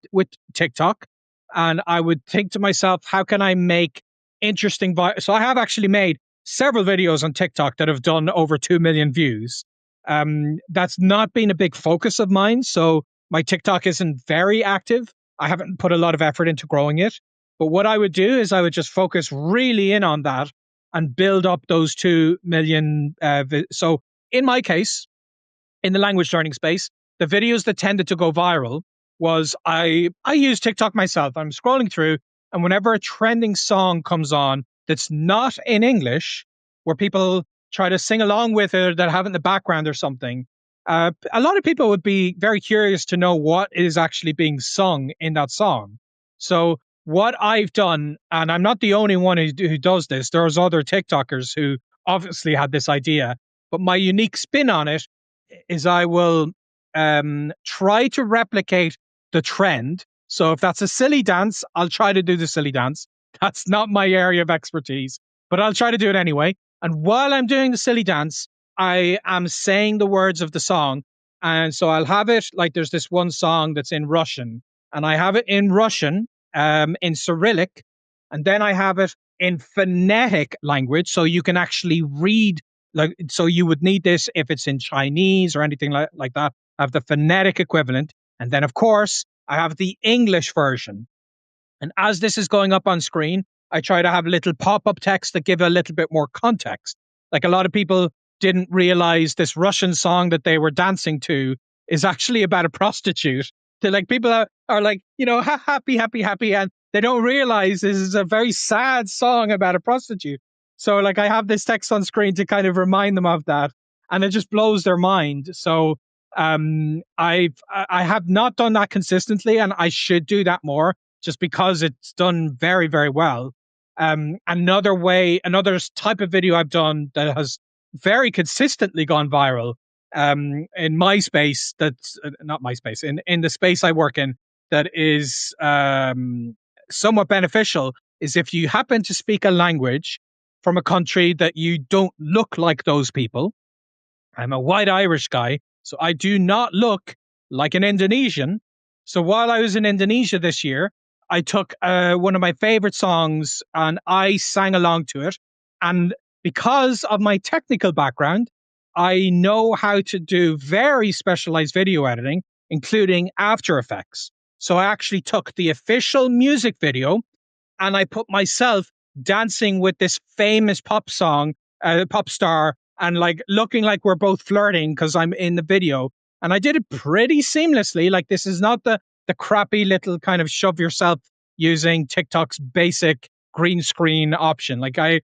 TikTok, and I would think to myself, how can I make interesting? So I have actually made several videos on TikTok that have done over 2 million views. That's not been a big focus of mine, so my TikTok isn't very active. I haven't put a lot of effort into growing it. But what I would do is I would just focus really in on that and build up those 2 million. So in my case, in the language learning space, the videos that tended to go viral was I use TikTok myself. I'm scrolling through, and whenever a trending song comes on that's not in English, where people try to sing along with it, that have it in the background or something, a lot of people would be very curious to know what is actually being sung in that song. So what I've done, and I'm not the only one who does this, there's other TikTokers who obviously had this idea, but my unique spin on it is I will try to replicate the trend. So if that's a silly dance, I'll try to do the silly dance. That's not my area of expertise, but I'll try to do it anyway. And while I'm doing the silly dance, I am saying the words of the song. And so I'll have it like there's this one song that's in Russian, and I have it in Russian, in Cyrillic, and then I have it in phonetic language, so you can actually read. Like, so you would need this if it's in Chinese or anything like that. I have the phonetic equivalent, and then of course I have the English version. And as this is going up on screen, I try to have little pop up text that give a little bit more context. Like a lot of people didn't realize this Russian song that they were dancing to is actually about a prostitute. They're like, people are like, happy, happy, happy. And they don't realize this is a very sad song about a prostitute. So, like, I have this text on screen to kind of remind them of that. And it just blows their mind. So, I have not done that consistently, and I should do that more just because it's done very, very well. Another type of video I've done that has very consistently gone viral, in my space, that's not my space, in the space I work in, that is somewhat beneficial, is if you happen to speak a language from a country that you don't look like those people. I'm a white Irish guy, so I do not look like an Indonesian. So while I was in Indonesia this year, I took one of my favorite songs and I sang along to it. And because of my technical background, I know how to do very specialized video editing, including After Effects. So I actually took the official music video and I put myself dancing with this famous pop star, and like looking like we're both flirting because I'm in the video. And I did it pretty seamlessly. Like, this is not the crappy little kind of shove yourself using TikTok's basic green screen option. Like, I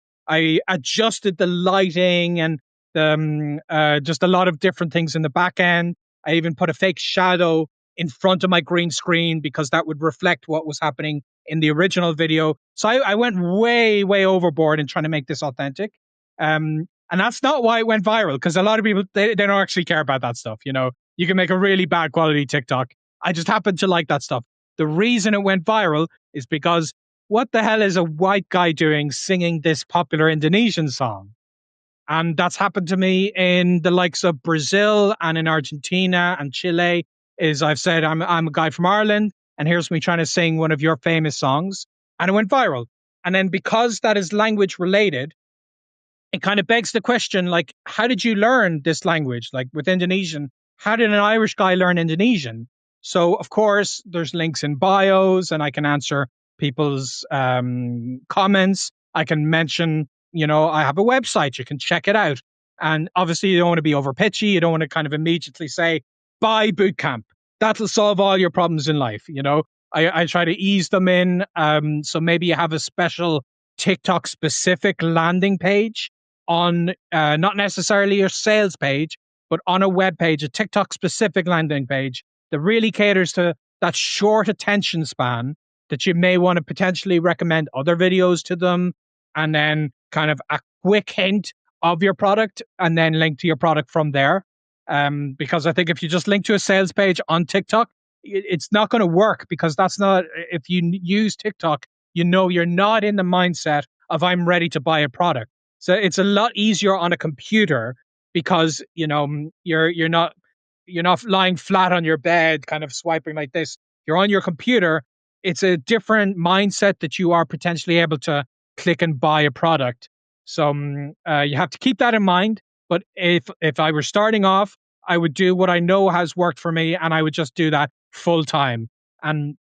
adjusted the lighting and just a lot of different things in the back end. I even put a fake shadow in front of my green screen because that would reflect what was happening in the original video. So I went way, way overboard in trying to make this authentic. And that's not why it went viral, because a lot of people, they don't actually care about that stuff. You can make a really bad quality TikTok. I just happen to like that stuff. The reason it went viral is because what the hell is a white guy doing singing this popular Indonesian song? And that's happened to me in the likes of Brazil and in Argentina and Chile. Is I've said I'm a guy from Ireland, and here's me trying to sing one of your famous songs, and it went viral. And then because that is language related, it kind of begs the question, like, how did you learn this language? Like with Indonesian, how did an Irish guy learn Indonesian? So, of course, there's links in bios, and I can answer people's comments. I can mention, I have a website, you can check it out. And obviously, you don't want to be over pitchy. You don't want to kind of immediately say, buy Bootcamp. That'll solve all your problems in life. I try to ease them in. So maybe you have a special TikTok specific landing page on not necessarily your sales page, but on a web page, a TikTok specific landing page that really caters to that short attention span, that you may want to potentially recommend other videos to them, and then kind of a quick hint of your product and then link to your product from there. Because I think if you just link to a sales page on TikTok, it's not going to work, because that's not, if you use TikTok, you're not in the mindset of I'm ready to buy a product. So it's a lot easier on a computer, because you're not lying flat on your bed kind of swiping like this. You're on your computer. It's a different mindset that you are potentially able to click and buy a product. So you have to keep that in mind. But if I were starting off, I would do what I know has worked for me, and I would just do that full time. And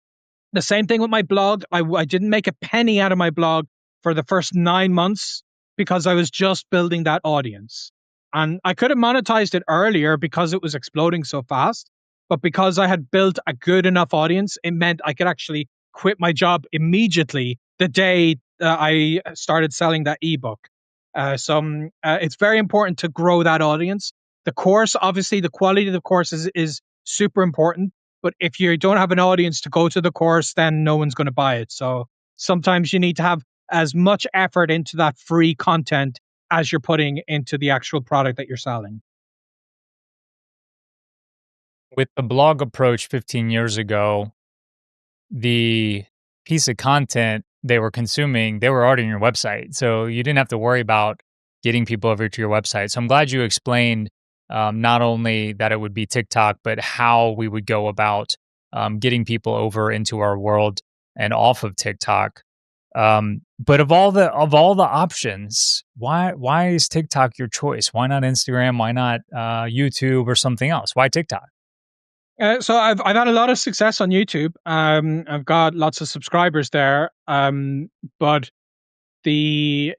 the same thing with my blog. I didn't make a penny out of my blog for the first 9 months, because I was just building that audience. And I could have monetized it earlier because it was exploding so fast. But because I had built a good enough audience, it meant I could actually quit my job immediately the day I started selling that ebook. So it's very important to grow that audience. The course, obviously, the quality of the course is super important. But if you don't have an audience to go to the course, then no one's going to buy it. So sometimes you need to have as much effort into that free content as you're putting into the actual product that you're selling. With the blog approach 15 years ago, the piece of content they were consuming, they were already on your website. So you didn't have to worry about getting people over to your website. So I'm glad you explained Not only that it would be TikTok, but how we would go about getting people over into our world and off of TikTok. But of all the options, why is TikTok your choice? Why not Instagram? Why not YouTube or something else? Why TikTok? So I've had a lot of success on YouTube. I've got lots of subscribers there. But the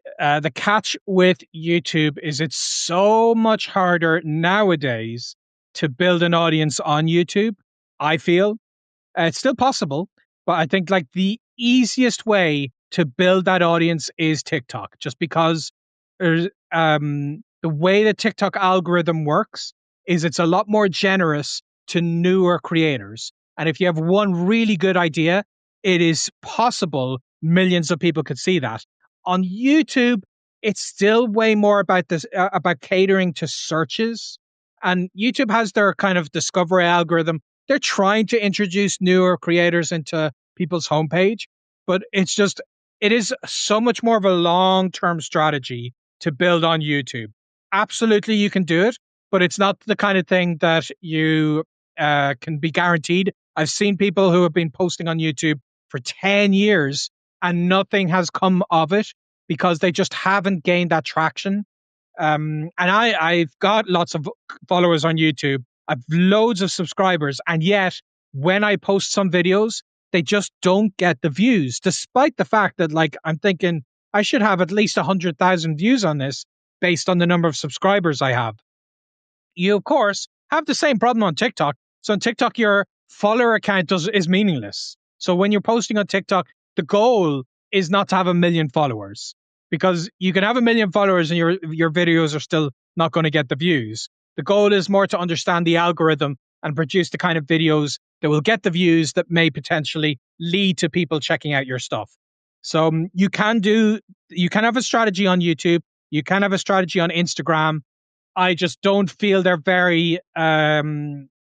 catch with YouTube is it's so much harder nowadays to build an audience on YouTube. I feel it's still possible, but I think like the easiest way to build that audience is TikTok, just because the way the TikTok algorithm works is it's a lot more generous to newer creators. And if you have one really good idea, it is possible millions of people could see that. On YouTube, it's still way more about this about catering to searches. And YouTube has their kind of discovery algorithm. They're trying to introduce newer creators into people's homepage, but it is so much more of a long-term strategy to build on YouTube. Absolutely, you can do it, but it's not the kind of thing that you can be guaranteed. I've seen people who have been posting on YouTube for 10 years and nothing has come of it because they just haven't gained that traction. And I've got lots of followers on YouTube. I've loads of subscribers, and yet when I post some videos, they just don't get the views, despite the fact that like I'm thinking I should have at least 100,000 views on this based on the number of subscribers I have. You of course have the same problem on TikTok. So on TikTok, your follower account is meaningless. So when you're posting on TikTok, the goal is not to have a million followers, because you can have a million followers and your videos are still not going to get the views. The goal is more to understand the algorithm and produce the kind of videos that will get the views that may potentially lead to people checking out your stuff. So you can have a strategy on YouTube, you can have a strategy on Instagram. I just don't feel they're very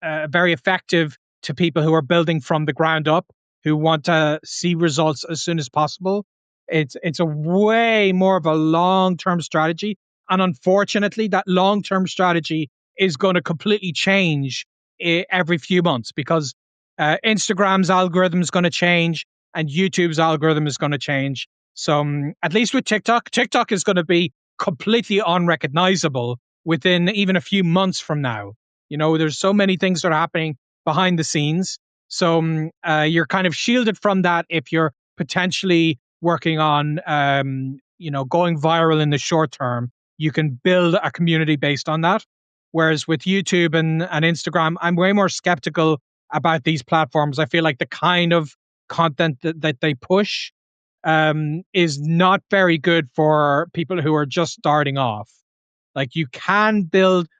effective to people who are building from the ground up, who want to see results as soon as possible. It's a way more of a long term strategy, and unfortunately, that long term strategy is going to completely change every few months, because Instagram's algorithm is going to change and YouTube's algorithm is going to change. So at least with TikTok, TikTok is going to be completely unrecognizable within even a few months from now. You know, there's so many things that are happening behind the scenes. So you're kind of shielded from that if you're potentially working on, going viral in the short term. You can build a community based on that. Whereas with YouTube and Instagram, I'm way more skeptical about these platforms. I feel like the kind of content that they push is not very good for people who are just starting off. Like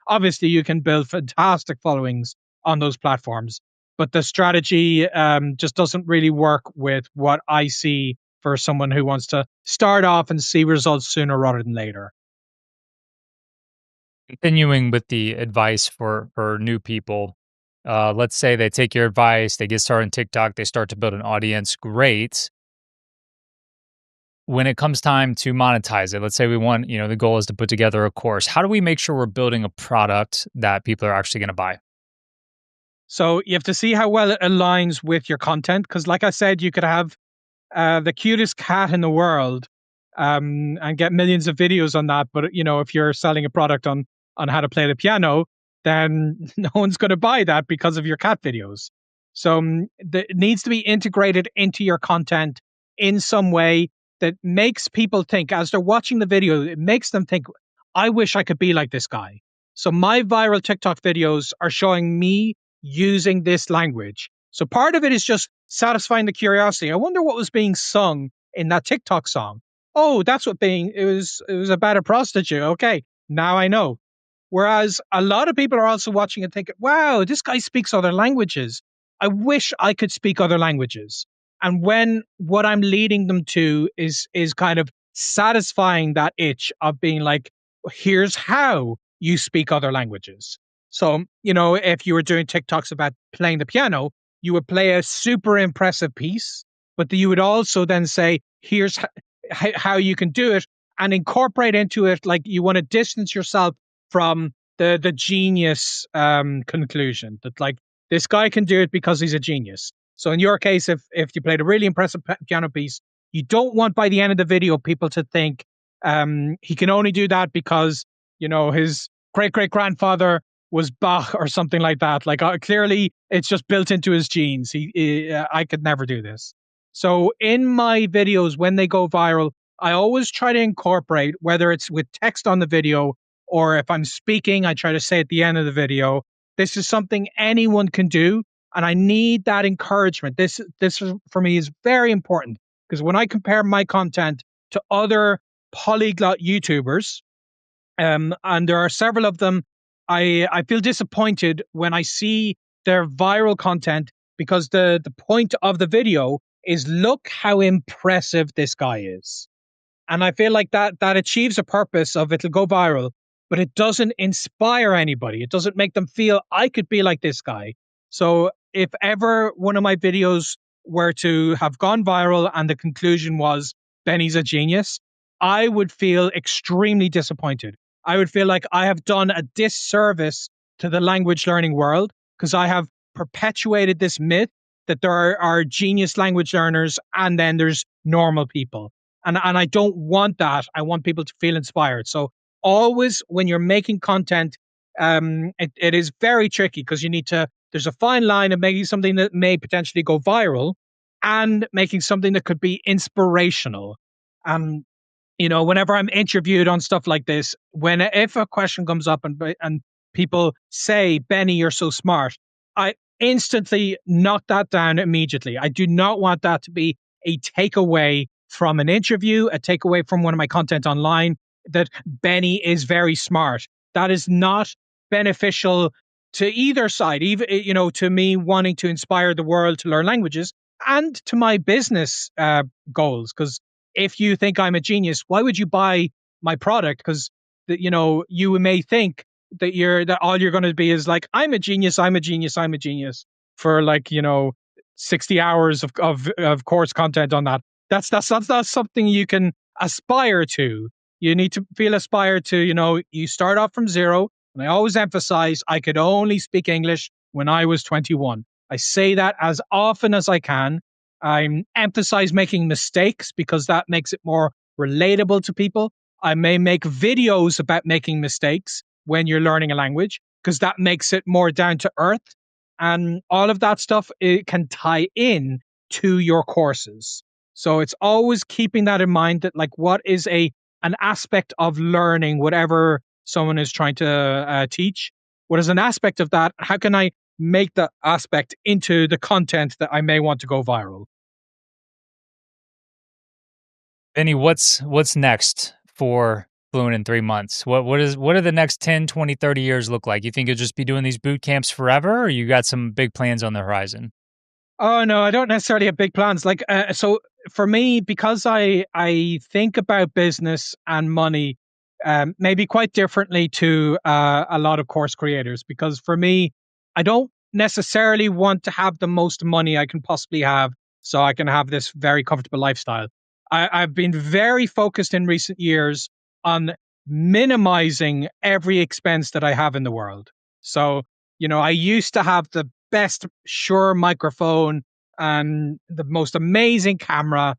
obviously you can build fantastic followings on those platforms, but the strategy just doesn't really work with what I see for someone who wants to start off and see results sooner rather than later. Continuing with the advice for new people, let's say they take your advice, they get started on TikTok, they start to build an audience. Great. When it comes time to monetize it, let's say we want, the goal is to put together a course. How do we make sure we're building a product that people are actually going to buy? So you have to see how well it aligns with your content, because like I said, you could have the cutest cat in the world and get millions of videos on that. But if you're selling a product on how to play the piano, then no one's going to buy that because of your cat videos. So it needs to be integrated into your content in some way that makes people think, as they're watching the video, it makes them think, I wish I could be like this guy. So my viral TikTok videos are showing me using this language. So part of it is just satisfying the curiosity. I wonder what was being sung in that TikTok song. Oh, that's what it was about a prostitute. Okay, now I know. Whereas a lot of people are also watching and thinking, wow, this guy speaks other languages. I wish I could speak other languages. And when what I'm leading them to is kind of satisfying that itch of being like, here's how you speak other languages. So, if you were doing TikToks about playing the piano, you would play a super impressive piece, but you would also then say, here's how you can do it, and incorporate into it, like you want to distance yourself from the genius conclusion that like this guy can do it because he's a genius. So in your case, if you played a really impressive piano piece, you don't want by the end of the video people to think he can only do that because his great great grandfather was Bach or something like that. Like clearly, it's just built into his genes. I could never do this. So in my videos, when they go viral, I always try to incorporate, whether it's with text on the video or if I'm speaking, I try to say at the end of the video, this is something anyone can do. And I need that encouragement. This for me is very important because when I compare my content to other polyglot YouTubers, and there are several of them, I feel disappointed when I see their viral content because the point of the video is look how impressive this guy is. And I feel like that achieves a purpose of it'll go viral, but it doesn't inspire anybody. It doesn't make them feel I could be like this guy. So if ever one of my videos were to have gone viral and the conclusion was Benny's a genius, I would feel extremely disappointed. I would feel like I have done a disservice to the language learning world because I have perpetuated this myth that there are genius language learners and then there's normal people. And I don't want that. I want people to feel inspired. So always when you're making content, it is very tricky because there's a fine line of making something that may potentially go viral and making something that could be inspirational. Um, whenever I'm interviewed on stuff like this, if a question comes up and people say, Benny, you're so smart, I instantly knock that down immediately. I do not want that to be a takeaway from an interview, a takeaway from one of my content online, that Benny is very smart. That is not beneficial to either side, even to me wanting to inspire the world to learn languages and to my business goals. Because if you think I'm a genius, why would you buy my product? Because you may think that all you're going to be is like, I'm a genius, I'm a genius, I'm a genius for 60 hours of course content on that. That's something you can aspire to. You need to feel aspired to, you start off from zero. And I always emphasize I could only speak English when I was 21. I say that as often as I can. I emphasize making mistakes because that makes it more relatable to people. I may make videos about making mistakes when you're learning a language because that makes it more down to earth. And all of that stuff, it can tie in to your courses. So it's always keeping that in mind that like what is an aspect of learning, whatever someone is trying to teach, what is an aspect of that? How can I make that aspect into the content that I may want to go viral? Benny, what's next for Fluent in 3 months? What are the next 10, 20, 30 years look like? You think you'll just be doing these boot camps forever, or you got some big plans on the horizon? Oh no, I don't necessarily have big plans. So for me, because I think about business and money, maybe quite differently to a lot of course creators. Because for me, I don't necessarily want to have the most money I can possibly have, so I can have this very comfortable lifestyle. I've been very focused in recent years on minimizing every expense that I have in the world. So I used to have the best Shure microphone and the most amazing camera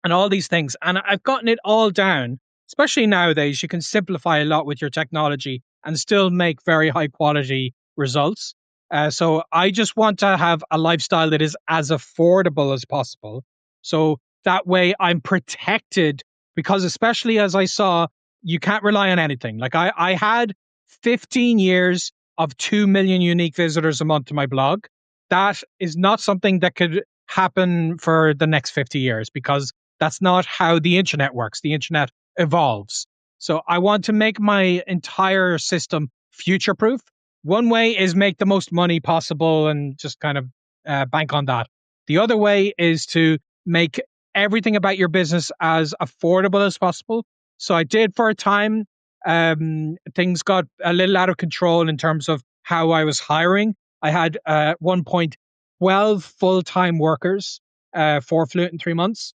and all these things. And I've gotten it all down, especially nowadays. You can simplify a lot with your technology and still make very high quality results. So I just want to have a lifestyle that is as affordable as possible. So that way I'm protected because, especially as I saw, you can't rely on anything. Like I had 15 years of 2 million unique visitors a month to my blog. That is not something that could happen for the next 50 years because that's not how the internet works. The internet evolves. So I want to make my entire system future proof. One way is make the most money possible and just kind of bank on that. The other way is to make everything about your business as affordable as possible. So I did for a time. Things got a little out of control in terms of how I was hiring. I had at one point 12 full-time workers for Fluent in 3 months.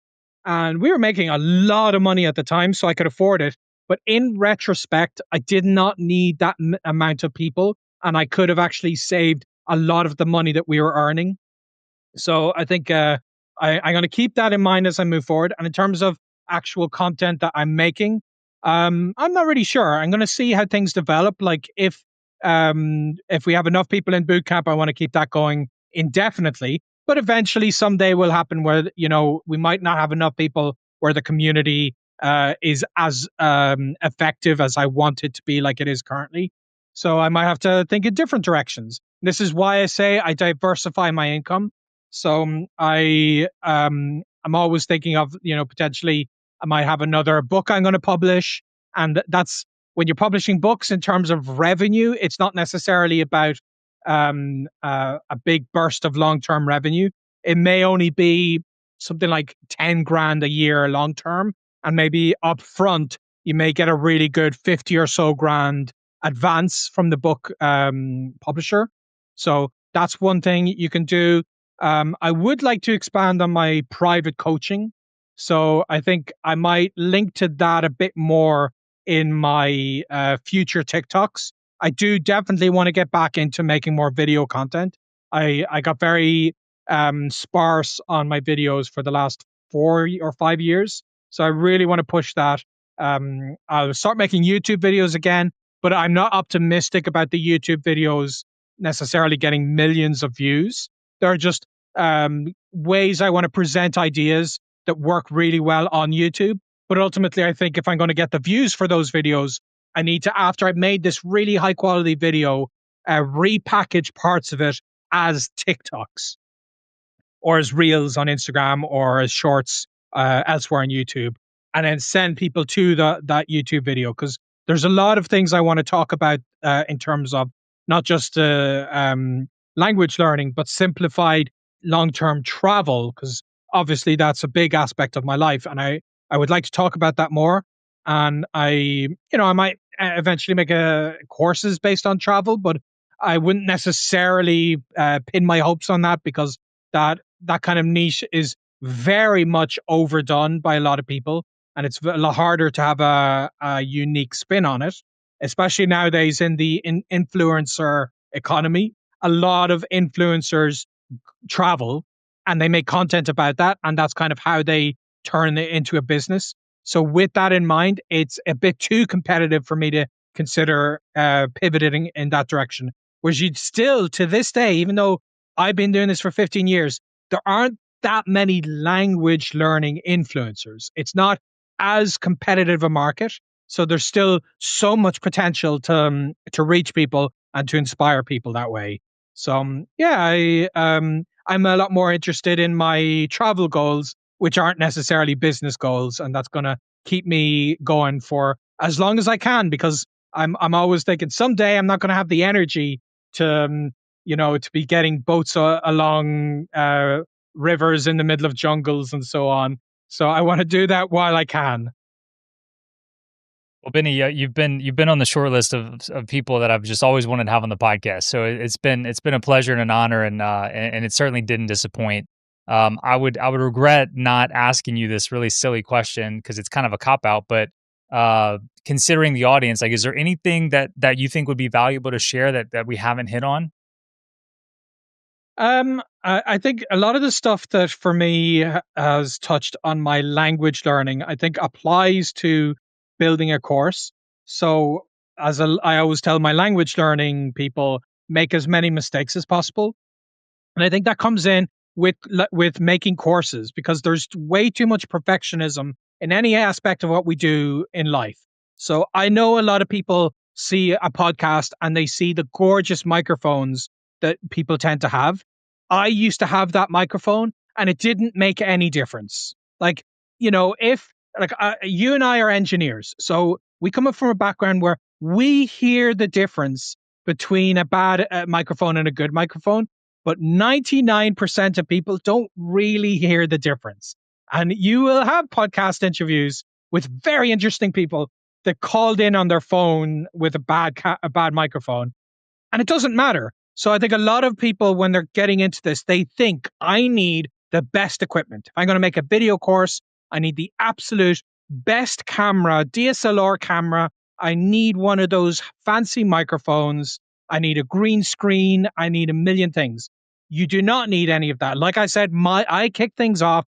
And we were making a lot of money at the time, so I could afford it. But in retrospect, I did not need that amount of people, and I could have actually saved a lot of the money that we were earning. So I think I'm going to keep that in mind as I move forward. And in terms of actual content that I'm making, I'm not really sure. I'm going to see how things develop. Like if we have enough people in bootcamp, I want to keep that going indefinitely. But eventually, someday will happen where we might not have enough people where the community is as effective as I want it to be, like it is currently. So I might have to think in different directions. This is why I say I diversify my income. So I'm always thinking of potentially I might have another book I'm going to publish, and that's when you're publishing books in terms of revenue. It's not necessarily about a big burst of long term revenue. It may only be something like 10 grand a year long term, and maybe up front you may get a really good 50 or so grand advance from the book publisher. So that's one thing you can do. I would like to expand on my private coaching. So I think I might link to that a bit more in my future TikToks. I do definitely want to get back into making more video content. I got very sparse on my videos for the last 4 or 5 years. So I really want to push that. I'll start making YouTube videos again, but I'm not optimistic about the YouTube videos necessarily getting millions of views. They're just ways I want to present ideas that work really well on YouTube. But ultimately, I think if I'm going to get the views for those videos, I need to, after I've made this really high quality video, repackage parts of it as TikToks or as reels on Instagram or as shorts elsewhere on YouTube, and then send people to that YouTube video, because there's a lot of things I want to talk about in terms of not just language learning, but simplified long-term travel, because obviously that's a big aspect of my life, and I would like to talk about that more. And I might eventually make courses based on travel, but I wouldn't necessarily pin my hopes on that, because that kind of niche is very much overdone by a lot of people, and it's a lot harder to have a unique spin on it, especially nowadays in the influencer economy. A lot of influencers travel and they make content about that, and that's kind of how they turn it into a business. So with that in mind, it's a bit too competitive for me to consider pivoting in that direction. Whereas you'd still, to this day, even though I've been doing this for 15 years, there aren't that many language learning influencers. It's not as competitive a market. So there's still so much potential to reach people and to inspire people that way. So I'm a lot more interested in my travel goals, which aren't necessarily business goals, and that's going to keep me going for as long as I can, because I'm always thinking someday I'm not going to have the energy to to be getting boats along rivers in the middle of jungles and so on. So I want to do that while I can. Well, Benny, you've been on the short list of people that I've just always wanted to have on the podcast. So it's been a pleasure and an honor, and it certainly didn't disappoint. I would regret not asking you this really silly question because it's kind of a cop out, but considering the audience, like, is there anything that you think would be valuable to share that we haven't hit on? I think a lot of the stuff that for me has touched on my language learning, I think applies to building a course. So I always tell my language learning people, make as many mistakes as possible. And I think that comes in with making courses, because there's way too much perfectionism in any aspect of what we do in life. So I know a lot of people see a podcast and they see the gorgeous microphones that people tend to have. I used to have that microphone and it didn't make any difference. Like, if you and I are engineers, so we come up from a background where we hear the difference between a bad microphone and a good microphone, but 99% of people don't really hear the difference. And you will have podcast interviews with very interesting people that called in on their phone with a bad microphone, and it doesn't matter. So I think a lot of people, when they're getting into this, they think I need the best equipment. If I'm going to make a video course, I need the absolute best camera, DSLR camera. I need one of those fancy microphones. I need a green screen. I need a million things. You do not need any of that. Like I said, I kick things off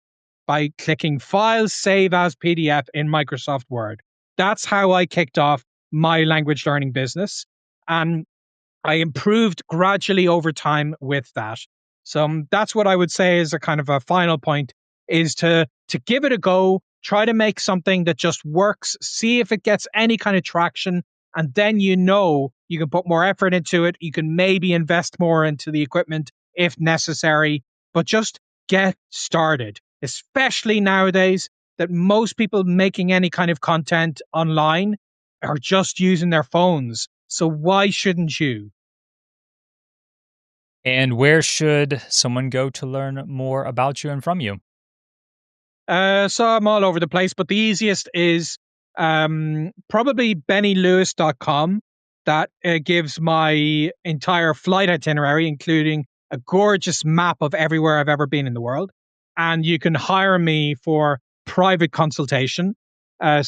by clicking File, Save as PDF in Microsoft Word. That's how I kicked off my language learning business. And I improved gradually over time with that. So that's what I would say is a kind of a final point, is to give it a go, try to make something that just works, see if it gets any kind of traction, and then you can put more effort into it. You can maybe invest more into the equipment if necessary, but just get started, especially nowadays that most people making any kind of content online are just using their phones. So why shouldn't you? And where should someone go to learn more about you and from you? So I'm all over the place, but the easiest is probably bennylewis.com. That gives my entire flight itinerary, including a gorgeous map of everywhere I've ever been in the world. And you can hire me for private consultation. I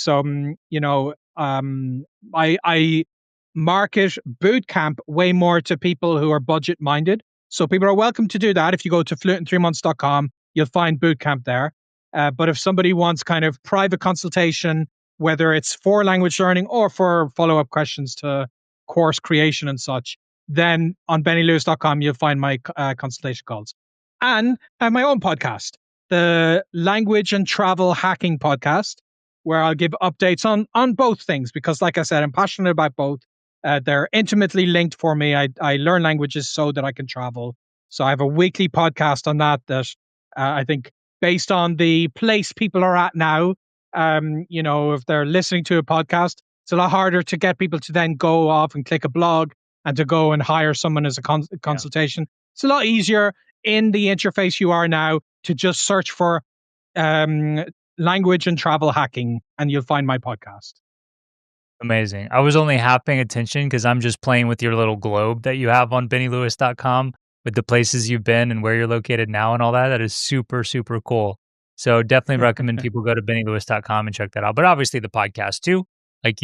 market Bootcamp way more to people who are budget minded. So people are welcome to do that. If you go to fluent3months.com, you'll find Bootcamp there. But if somebody wants kind of private consultation, whether it's for language learning or for follow-up questions to course creation and such, then on bennylewis.com, you'll find my consultation calls. And I have my own podcast, the Language and Travel Hacking Podcast, where I'll give updates on both things, because like I said, I'm passionate about both. They're intimately linked for me. I learn languages so that I can travel. So I have a weekly podcast on that I think, based on the place people are at now, if they're listening to a podcast, it's a lot harder to get people to then go off and click a blog and to go and hire someone as a consultation. Yeah. It's a lot easier in the interface you are now to just search for language and travel hacking, and you'll find my podcast. Amazing. I was only half paying attention because I'm just playing with your little globe that you have on bennylewis.com with the places you've been and where you're located now and all that. That is super, super cool. So definitely recommend people go to bennylewis.com and check that out. But obviously the podcast too. Like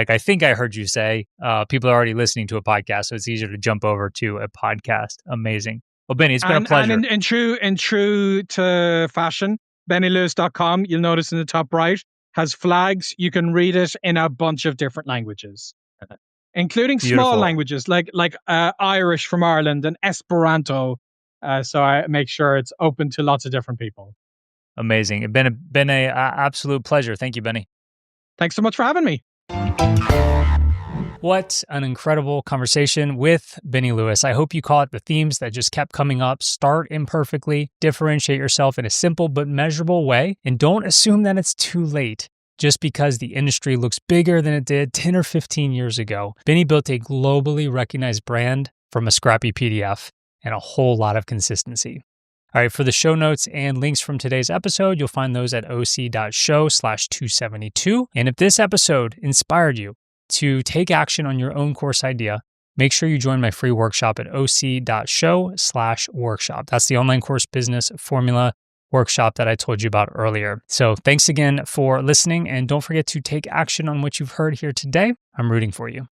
I think I heard you say, people are already listening to a podcast, so it's easier to jump over to a podcast. Amazing. Well, Benny, it's been a pleasure. And in true to fashion, bennylewis.com, you'll notice in the top right, has flags. You can read it in a bunch of different languages, including small languages like Irish from Ireland and Esperanto. So I make sure it's open to lots of different people. Amazing. It's been a absolute pleasure. Thank you, Benny. Thanks so much for having me. What an incredible conversation with Benny Lewis. I hope you caught the themes that just kept coming up. Start imperfectly, differentiate yourself in a simple but measurable way, and don't assume that it's too late just because the industry looks bigger than it did 10 or 15 years ago. Benny built a globally recognized brand from a scrappy PDF and a whole lot of consistency. All right, for the show notes and links from today's episode, you'll find those at oc.show/272. And if this episode inspired you to take action on your own course idea, make sure you join my free workshop at oc.show/workshop. That's the online course business formula workshop that I told you about earlier. So thanks again for listening, and don't forget to take action on what you've heard here today. I'm rooting for you.